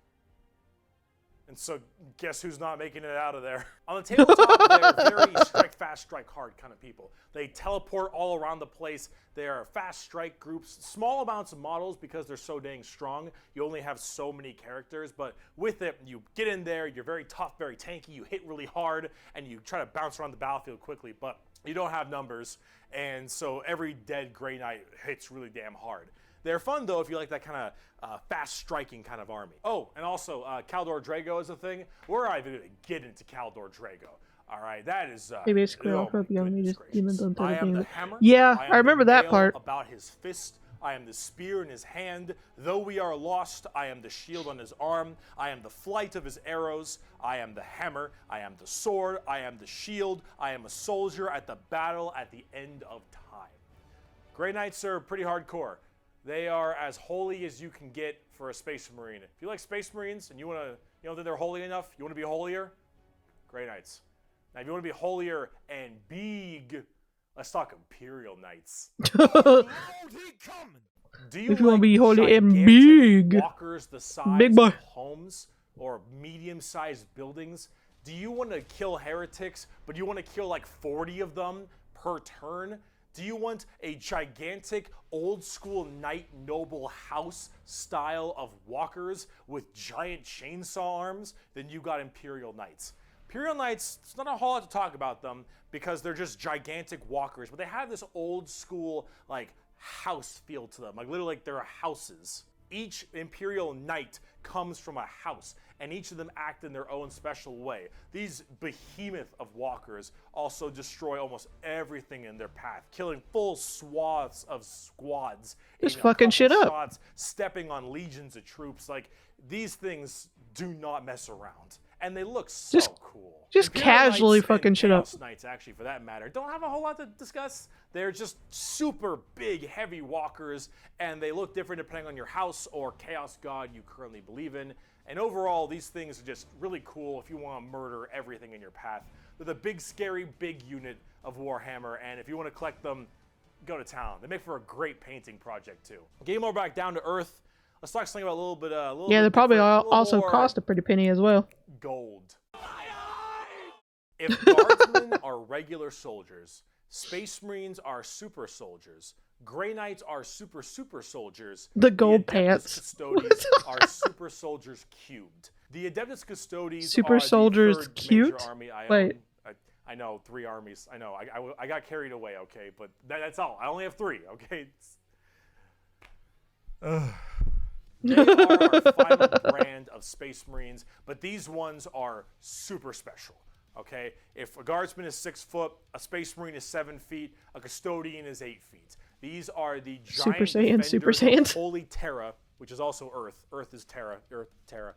And so guess who's not making it out of there? On the tabletop, they're very strike fast, strike hard kind of people. They teleport all around the place. They are fast strike groups, small amounts of models because they're so dang strong. You only have so many characters, but with it, you get in there, you're very tough, very tanky, you hit really hard, and you try to bounce around the battlefield quickly, but you don't have numbers, and so every dead Grey Knight hits really damn hard. They're fun, though, if you like that kind of fast-striking kind of army. Oh, and also, Caldor Drago is a thing. We're not even going to get into Caldor Drago. All right, that is... they basically offer up young demons on I am the hammer. Yeah, I remember that part. About his fist. I am the spear in his hand. Though we are lost, I am the shield on his arm. I am the flight of his arrows. I am the hammer. I am the sword. I am the shield. I am a soldier at the battle at the end of time. Grey Knights are pretty hardcore. They are as holy as you can get for a Space Marine. If you like Space Marines and you want to, you don't think they're holy enough, you want to be holier, Grey Knights. Now, if you want to be holier and big, let's talk Imperial Knights. Do you want to be holy and big? Walkers the size big boy. of homes or medium-sized buildings? Do you want to kill heretics, but you want to kill like 40 of them per turn? Do you want a gigantic, old-school knight noble house style of walkers with giant chainsaw arms? Then you got Imperial Knights. Imperial Knights, it's not a whole lot to talk about them because they're just gigantic walkers, but they have this old-school, like, house feel to them. Like, literally, like, they're houses. Each Imperial Knight comes from a house, and each of them act in their own special way. These behemoth of walkers also destroy almost everything in their path, killing full swaths of squads. Just fucking shit up. Shots, stepping on legions of troops. Like, these things do not mess around. and they look so cool. Just Imperial casually Knights fucking and shit up. Chaos Knights, actually, for that matter, don't have a whole lot to discuss. They're just super big, heavy walkers, and they look different depending on your house or Chaos God you currently believe in. And overall, these things are just really cool if you want to murder everything in your path. They're the big, scary, big unit of Warhammer, and if you want to collect them, go to town. They make for a great painting project, too. Getting more back down to earth, let's talk something about a little bit Yeah, they probably different, a little also more cost a pretty penny as well. gold. If guardsmen are regular soldiers, Space Marines are super soldiers, Grey Knights are super soldiers, The gold Adeptus pants. Custodes are super soldiers cubed. The Adeptus Custodes Super are soldiers the third cute? major army I Wait. own. I know, 3 armies. I know, I got carried away, okay? But that's all. I only have 3, okay? They are our final brand of Space Marines, but these ones are super special, okay? If a guardsman is 6 foot, a Space Marine is 7 feet, a custodian is 8 feet. These are the giant Super Saiyan, Super defenders Saiyans. of Holy Terra, which is also Earth. Earth is Terra, Terra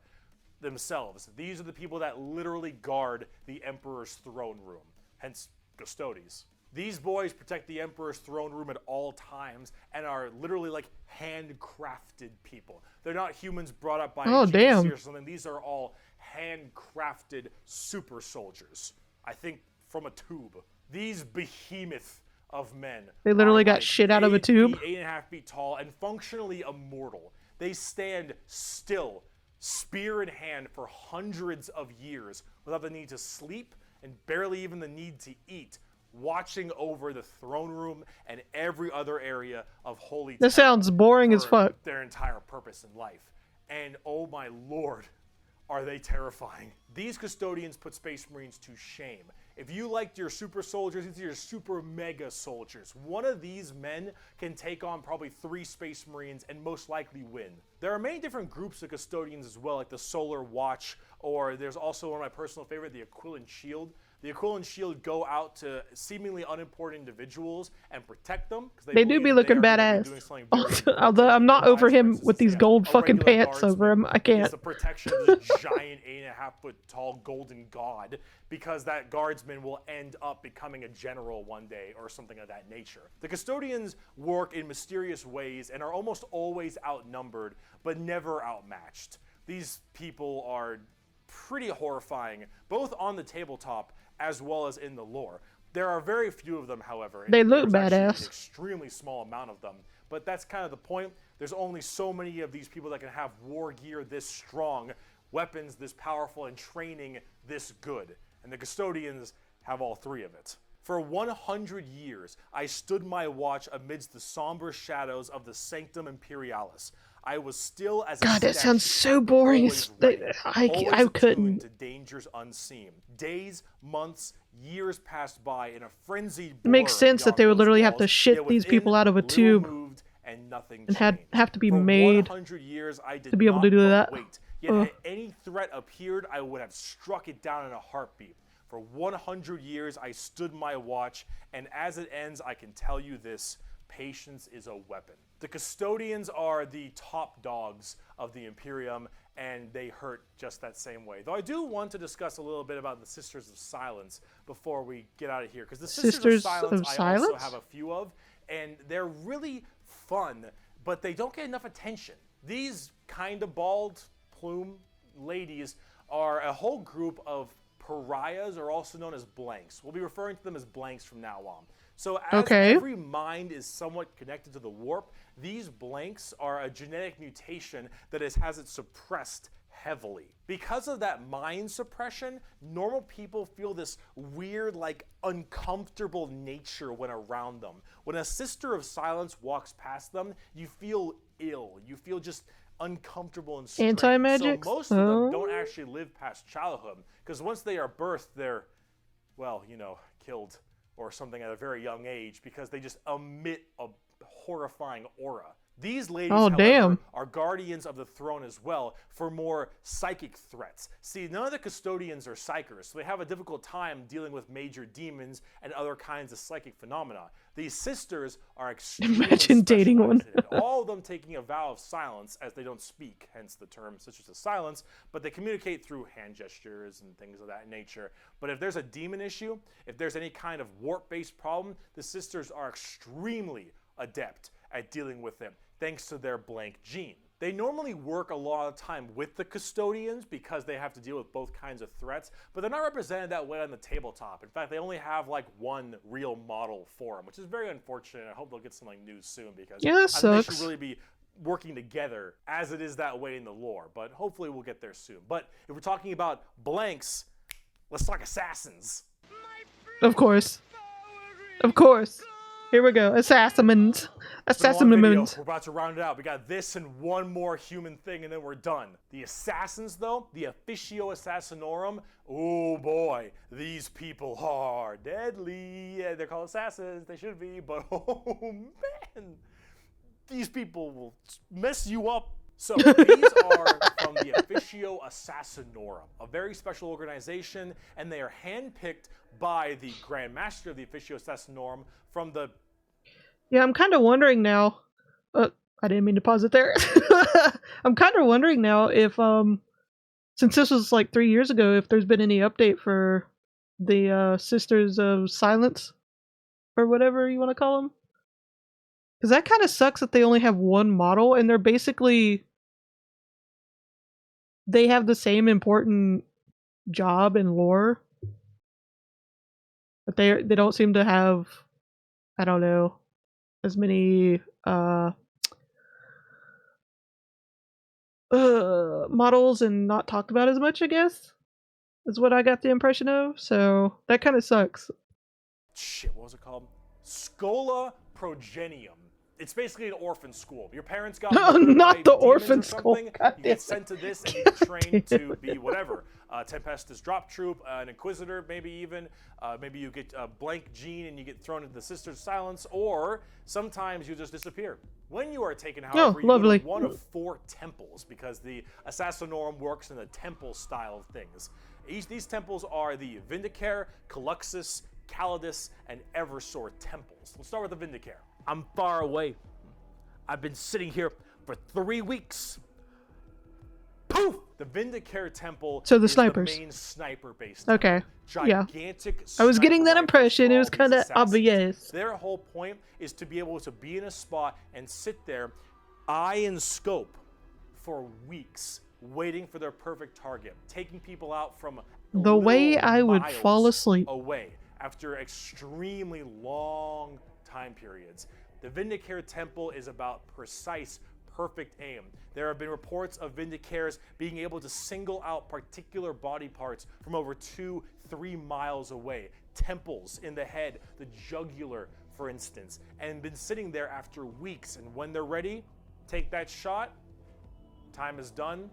themselves. These are the people that literally guard the Emperor's throne room, hence Custodes. These boys protect the Emperor's throne room at all times and are literally like handcrafted people. They're not humans brought up by a GC or something. These are all handcrafted super soldiers. I think from a tube. These behemoth of men. They literally are got like shit out of a 8 tube. feet, 8.5 feet tall, and functionally immortal. They stand still, spear in hand, for hundreds of years without the need to sleep and barely even the need to eat, watching over the throne room and every other area of Holy Terra. This sounds boring as for fuck. their entire purpose in life. And oh my lord, are they terrifying. These custodians put Space Marines to shame. If you liked your super soldiers, these are your super mega soldiers. One of these men can take on probably 3 Space Marines and most likely win. There are many different groups of custodians as well, like the Solar Watch, or there's also one of my personal favorite, the Aquilan Shield. The Aquilan Shield go out to seemingly unimportant individuals and protect them. They do be looking badass. Although I'm not over him with these gold fucking pants over him. I can't. It's the protection of this giant 8.5 foot tall golden god, because that guardsman will end up becoming a general one day or something of that nature. The custodians work in mysterious ways and are almost always outnumbered, but never outmatched. These people are pretty horrifying, both on the tabletop as well as in the lore. There are very few of them, however. They look There's actually badass. an extremely small amount of them, but that's kind of the point. There's only so many of these people that can have war gear this strong, weapons this powerful, and training this good. And the custodians have all 3 of it. For 100 years, I stood my watch amidst the somber shadows of the Sanctum Imperialis. I was still as a God, that statue, sounds so boring. always ready, I always couldn't. attuned to dangers unseen. Days, months, years passed by in a frenzied It makes blur sense that beyond they would those literally have to walls, shit yet these within, people out of a little tube moved and nothing and changed. have to be For made 100 years, I did to be able to not do but that. wait. Yet Ugh. had any threat appeared, I would have struck it down in a heartbeat. For 100 years, I stood my watch, and as it ends, I can tell you this: patience is a weapon. The custodians are the top dogs of the Imperium, and they hurt just that same way. Though I do want to discuss a little bit about the Sisters of Silence before we get out of here, because the Sisters of Silence I also have a few of, and they're really fun, but they don't get enough attention. These kind of bald plume ladies are a whole group of pariahs, or also known as blanks. We'll be referring to them as blanks from now on. So as every mind is somewhat connected to the warp, these blanks are a genetic mutation that has it suppressed heavily. Because of that mind suppression, normal people feel this weird, like, uncomfortable nature when around them. When a Sister of Silence walks past them, you feel ill. You feel just uncomfortable and strange. Anti-magic? So most of them don't actually live past childhood, because once they are birthed, they're, well, you know, killed or something at a very young age, because they just emit a horrifying aura. These ladies, Oh, however, damn. are guardians of the throne as well for more psychic threats. See, none of the custodians are psychers, so they have a difficult time dealing with major demons and other kinds of psychic phenomena. These sisters are extremely Imagine dating one. specialized in it, all of them taking a vow of silence as they don't speak, hence the term Sisters of Silence, but they communicate through hand gestures and things of that nature. But if there's a demon issue, if there's any kind of warp-based problem, the sisters are extremely adept at dealing with them, thanks to their blank gene. They normally work a lot of time with the custodians because they have to deal with both kinds of threats, but they're not represented that way on the tabletop. In fact, they only have like one real model for them, which is very unfortunate. I hope they'll get some like news soon because Yeah, that I think they sucks. should really be working together as it is that way in the lore, but hopefully we'll get there soon. But if we're talking about blanks, let's talk assassins. Of course. Of course. Here we go. Assassins. It's been a long video. Assassins. We're about to round it out. We got this and one more human thing, and then we're done. The assassins, though, the Officio Assassinorum, oh boy, these people are deadly. Yeah, they're called assassins. They should be, but oh man, these people will mess you up. So these are from the Officio Assassinorum, a very special organization, and they are handpicked by the Grand Master of the Officio Assassinorum from the... Yeah, I'm kind of wondering now. I didn't mean to pause it there. I'm kind of wondering now if, since this was like 3 years ago, if there's been any update for the Sisters of Silence, or whatever you want to call them. Because that kind of sucks that they only have one model, and they're basically... They have the same important job and lore, but they don't seem to have, I don't know, as many models and not talked about as much, I guess, is what I got the impression of. So that kind of sucks. Shit, what was it called? Scola Progenium. It's basically an orphan school. Your parents got murdered Not by the demons orphan or school. something. God You damn get sent to this and you get trained to be whatever. Tempestus Drop Troop, an Inquisitor, maybe even. Maybe you get a blank gene and you get thrown into the Sisters of Silence, or sometimes you just disappear. When you are taken, however, you lovely. go to one of 4 temples because the Assassinorum works in the temple style of things. These temples are the Vindicare, Caluxus, Calidus, and Eversor temples. Let's start with the Vindicare. I'm far away. I've been sitting here for 3 weeks. Poof! The Vindicare Temple So the is snipers. the main sniper-based Okay, temple. yeah. Gigantic I was getting that sniper impression. It was rifles for all kind of these assassins. obvious. Their whole point is to be able to be in a spot and sit there, eye and scope, for weeks, waiting for their perfect target, taking people out from The way little I would miles fall asleep. away after extremely long time periods. The Vindicare Temple is about precise, perfect aim. There have been reports of Vindicares being able to single out particular body parts from over 2-3 miles away. Temples in the head, the jugular, for instance, and been sitting there after weeks. And when they're ready, take that shot, time is done,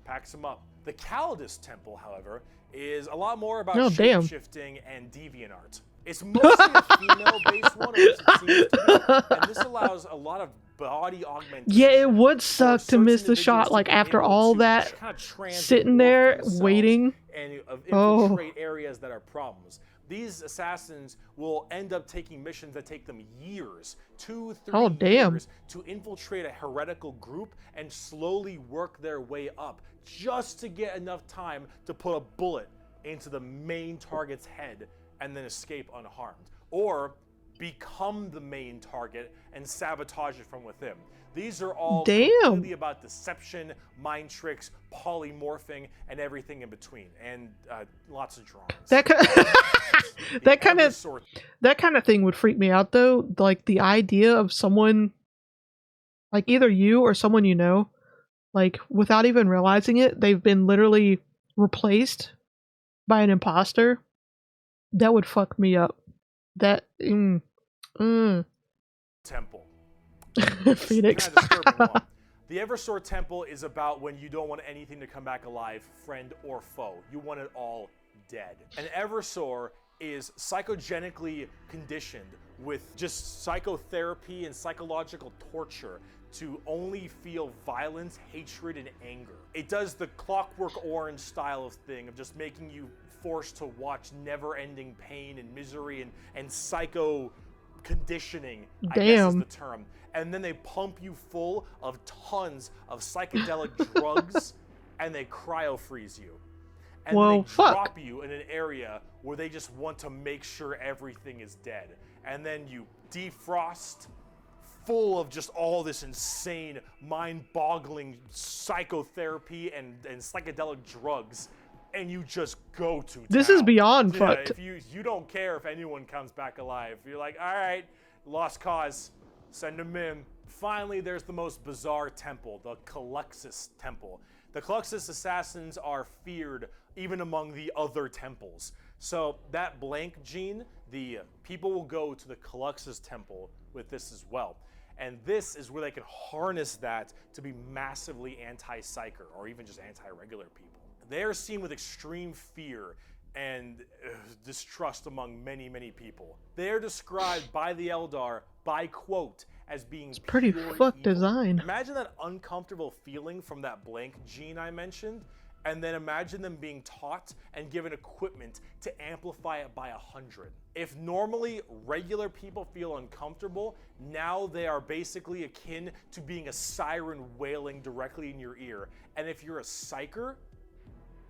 packs them up. The Calidus Temple, however, is a lot more about shape-shifting and deviant art. It's mostly a female-based one, at least it seems to be, and this allows a lot of body augmentation. Yeah, it would suck to certain miss the individuals shot, to like be after able all to that, kind of sitting there themselves waiting. and Oh. infiltrate areas that are problems. These assassins will end up taking missions that take them years, 2-3 Oh, damn. years, to infiltrate a heretical group and slowly work their way up, just to get enough time to put a bullet into the main target's head and then escape unharmed. Or become the main target and sabotage it from within. These are all completely about deception, mind tricks, polymorphing, and everything in between, and lots of drawings. That kind of thing would freak me out, though. Like the idea of someone, like either you or someone you know, like without even realizing it, they've been literally replaced by an imposter. That would fuck me up. That Temple. Phoenix. Kind of disturbing one. The Eversor Temple is about when you don't want anything to come back alive, friend or foe. You want it all dead. An Eversor is psychogenically conditioned with just psychotherapy and psychological torture to only feel violence, hatred, and anger. It does the Clockwork Orange style of thing of just making you forced to watch never-ending pain and misery and psycho conditioning, I guess is the term. And then they pump you full of tons of psychedelic drugs and they cryo-freeze you. And then they drop you in an area where they just want to make sure everything is dead. And then you defrost, full of just all this insane, mind-boggling psychotherapy and psychedelic drugs, and you just go to town. This is beyond fucked. If you don't care if anyone comes back alive. You're like, all right, lost cause, send them in. Finally, there's the most bizarre temple, the Custodes temple. The Custodes assassins are feared even among the other temples. So that blank gene, the people will go to the Custodes temple with this as well. And this is where they can harness that to be massively anti-psyker or even just anti-regular people. They are seen with extreme fear and distrust among many, many people. They are described by the Eldar by quote as being pretty fucked evil. design. Imagine that uncomfortable feeling from that blank gene I mentioned, and then imagine them being taught and given equipment to amplify it by 100. If normally regular people feel uncomfortable, now they are basically akin to being a siren wailing directly in your ear. And if you're a psyker,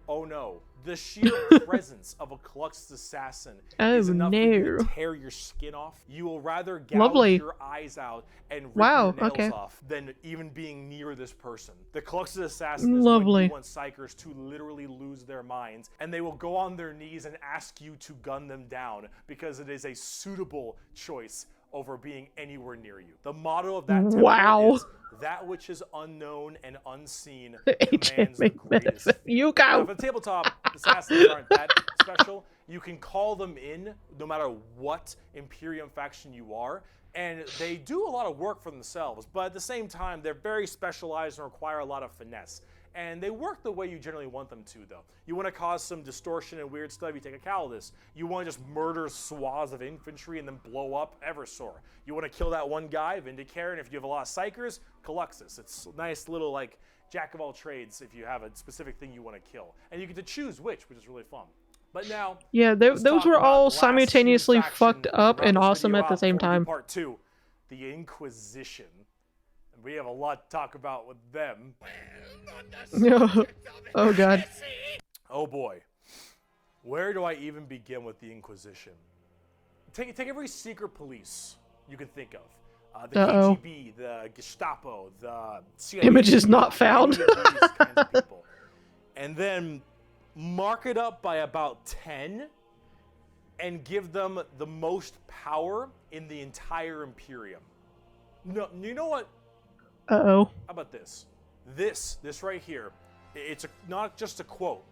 oh no, the sheer presence of a Custodes assassin is enough for you to tear your skin off. You will rather gouge your eyes out and rip your nails off than even being near this person. The Custodes assassin is when you want psychers to literally lose their minds, and they will go on their knees and ask you to gun them down because it is a suitable choice over being anywhere near you. The motto of that temple is, that which is unknown and unseen commands the greatest. You go. Now, for the tabletop, assassins aren't that special. You can call them in no matter what Imperium faction you are, and they do a lot of work for themselves, but at the same time, they're very specialized and require a lot of finesse. And they work the way you generally want them to, though. You want to cause some distortion and weird stuff, you take a Custodes. You want to just murder swaths of infantry and then blow up Eversor. You want to kill that one guy, Vindicare, and if you have a lot of psychers, Custodes. It's a nice little, like, jack of all trades if you have a specific thing you want to kill. And you get to choose which is really fun. But now, yeah, those were all simultaneously fucked up and awesome at the same time. Part 2, the Inquisition. We have a lot to talk about with them. Oh god. Oh boy. Where do I even begin with the Inquisition? Take every secret police you can think of. The KGB, the Gestapo, the CIA. Images not found. These kinds of people. And then mark it up by about 10 and give them the most power in the entire Imperium. No, you know what? Uh-oh. How about this? This right here, it's not just a quote.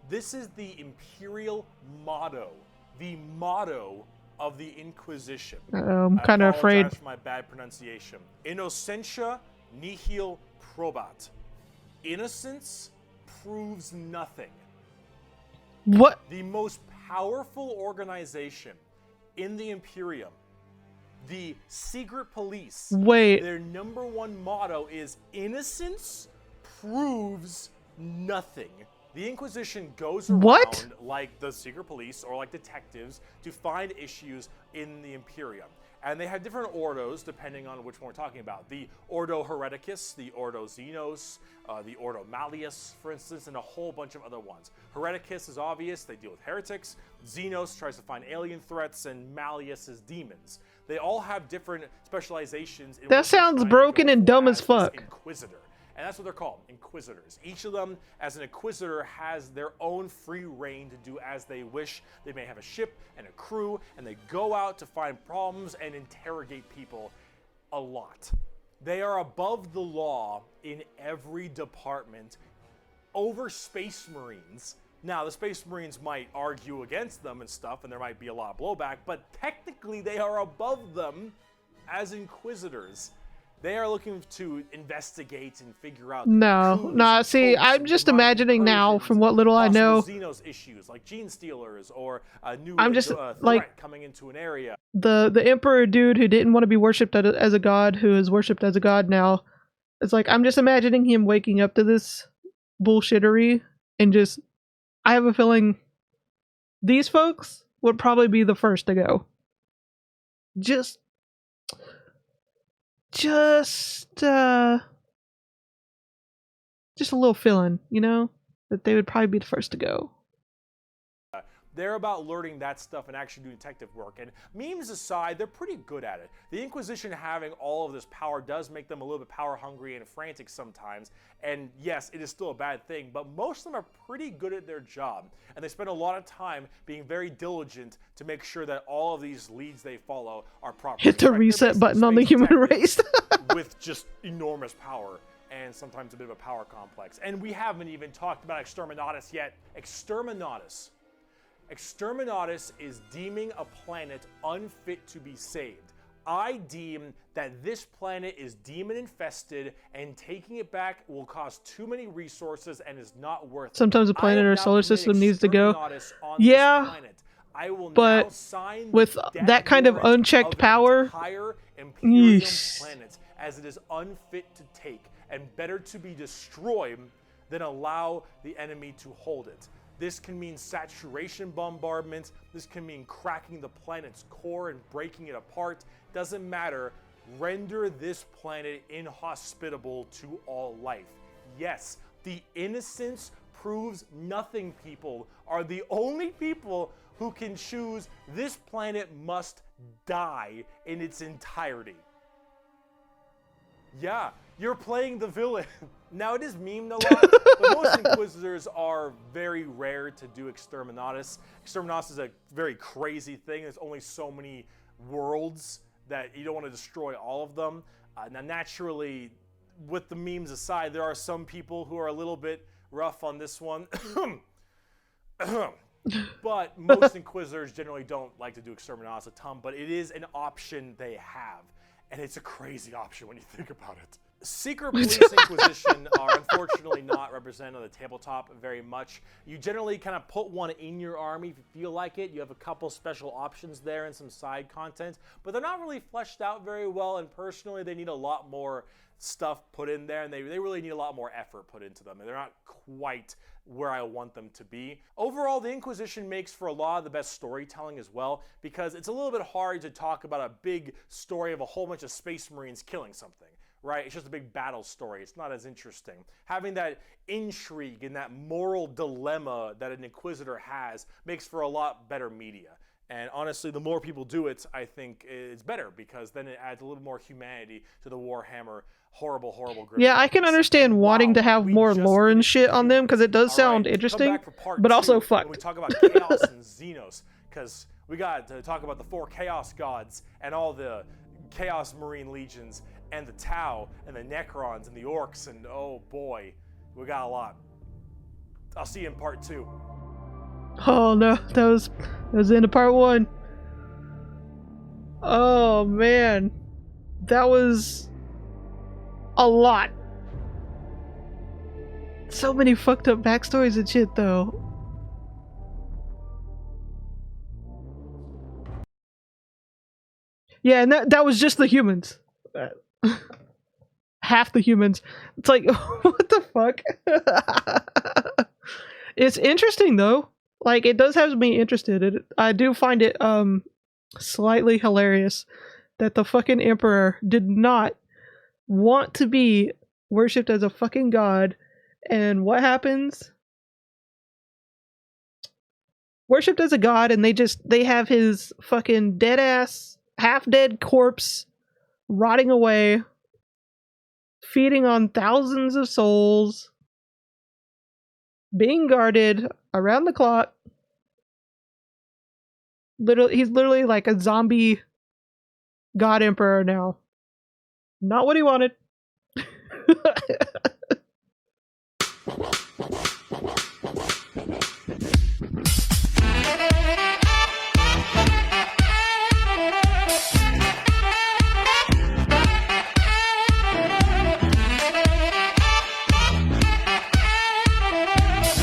This is the Imperial motto. The motto of the Inquisition. I'm kind of afraid. I apologize for my bad pronunciation. Innocentia nihil probat. Innocence proves nothing. What? The most powerful organization in the Imperium, the secret police. Wait. Their number one motto is innocence proves nothing. The Inquisition goes around like the secret police or like detectives to find issues in the Imperium. And they have different ordos depending on which one we're talking about. The Ordo Hereticus, the Ordo Xenos, the Ordo Malleus, for instance, and a whole bunch of other ones. Hereticus is obvious, they deal with heretics. Xenos tries to find alien threats, and Malleus is demons. They all have different specializations. That sounds broken and dumb as fuck. Inquisitor. And that's what they're called, Inquisitors. Each of them, as an Inquisitor, has their own free reign to do as they wish. They may have a ship and a crew, and they go out to find problems and interrogate people a lot. They are above the law in every department over Space Marines. Now, the Space Marines might argue against them and stuff, and there might be a lot of blowback, but technically they are above them as Inquisitors. They are looking to investigate and figure out. No, nah. See, I'm just imagining now, from what little I know. Xenos issues like gene stealers or a new I'm just threat like coming into an area. the emperor dude who didn't want to be worshipped as a god, who is worshipped as a god now. It's like I'm just imagining him waking up to this bullshittery and just. I have a feeling these folks would probably be the first to go. Just a little feeling, you know, that they would probably be the first to go. They're about learning that stuff and actually doing detective work. And memes aside, they're pretty good at it. The Inquisition having all of this power does make them a little bit power hungry and frantic sometimes. And yes, it is still a bad thing, but most of them are pretty good at their job. And they spend a lot of time being very diligent to make sure that all of these leads they follow are proper. Hit the reset button on the human race. With just enormous power. And sometimes a bit of a power complex. And we haven't even talked about Exterminatus yet. Exterminatus is deeming a planet unfit to be saved. I deem that this planet is demon infested and taking it back will cost too many resources and is not worth it. Sometimes a planet or solar system needs to go. Yeah, but with that kind of unchecked power, Imperium planet, as it is unfit to take and better to be destroyed than allow the enemy to hold it. This can mean saturation bombardment. This can mean cracking the planet's core and breaking it apart. Doesn't matter. Render this planet inhospitable to all life. Yes, the innocents proves nothing people are the only people who can choose this planet must die in its entirety. Yeah, you're playing the villain. Now, it is memed a lot, but most Inquisitors are very rare to do Exterminatus. Exterminatus is a very crazy thing. There's only so many worlds that you don't want to destroy all of them. Now, naturally, with the memes aside, there are some people who are a little bit rough on this one. But most Inquisitors generally don't like to do Exterminatus a ton, but it is an option they have. And it's a crazy option when you think about it. Secret Police Inquisition are unfortunately not represented on the tabletop very much. You generally kind of put one in your army if you feel like it. You have a couple special options there and some side content, but they're not really fleshed out very well, and personally they need a lot more stuff put in there, and they really need a lot more effort put into them, and they're not quite where I want them to be. Overall, the Inquisition makes for a lot of the best storytelling as well, because it's a little bit hard to talk about a big story of a whole bunch of space marines killing something. Right? It's just a big battle story. It's not as interesting. Having that intrigue and that moral dilemma that an Inquisitor has makes for a lot better media. And honestly, the more people do it, I think it's better, because then it adds a little more humanity to the Warhammer horrible Grimdark. Yeah, I can understand wanting to have more lore and shit on them, because it does sound interesting, but also fucked. We talk about Chaos and Xenos, because we got to talk about the 4 Chaos Gods and all the Chaos Marine Legions and the Tau and the Necrons and the Orcs, and oh boy, we got a lot. I'll see you in part 2. Oh no, that was the end of part 1. Oh man, that was a lot. So many fucked up backstories and shit though. Yeah, and that was just the humans. Half the humans. It's like, what the fuck? It's interesting though. Like, it does have me interested. I do find it slightly hilarious that the fucking emperor did not want to be worshipped as a fucking god, and what happens? Worshipped as a god, and they have his fucking dead ass, half dead corpse rotting away, feeding on thousands of souls, being guarded around the clock. He's literally like a zombie god emperor now. Not what he wanted.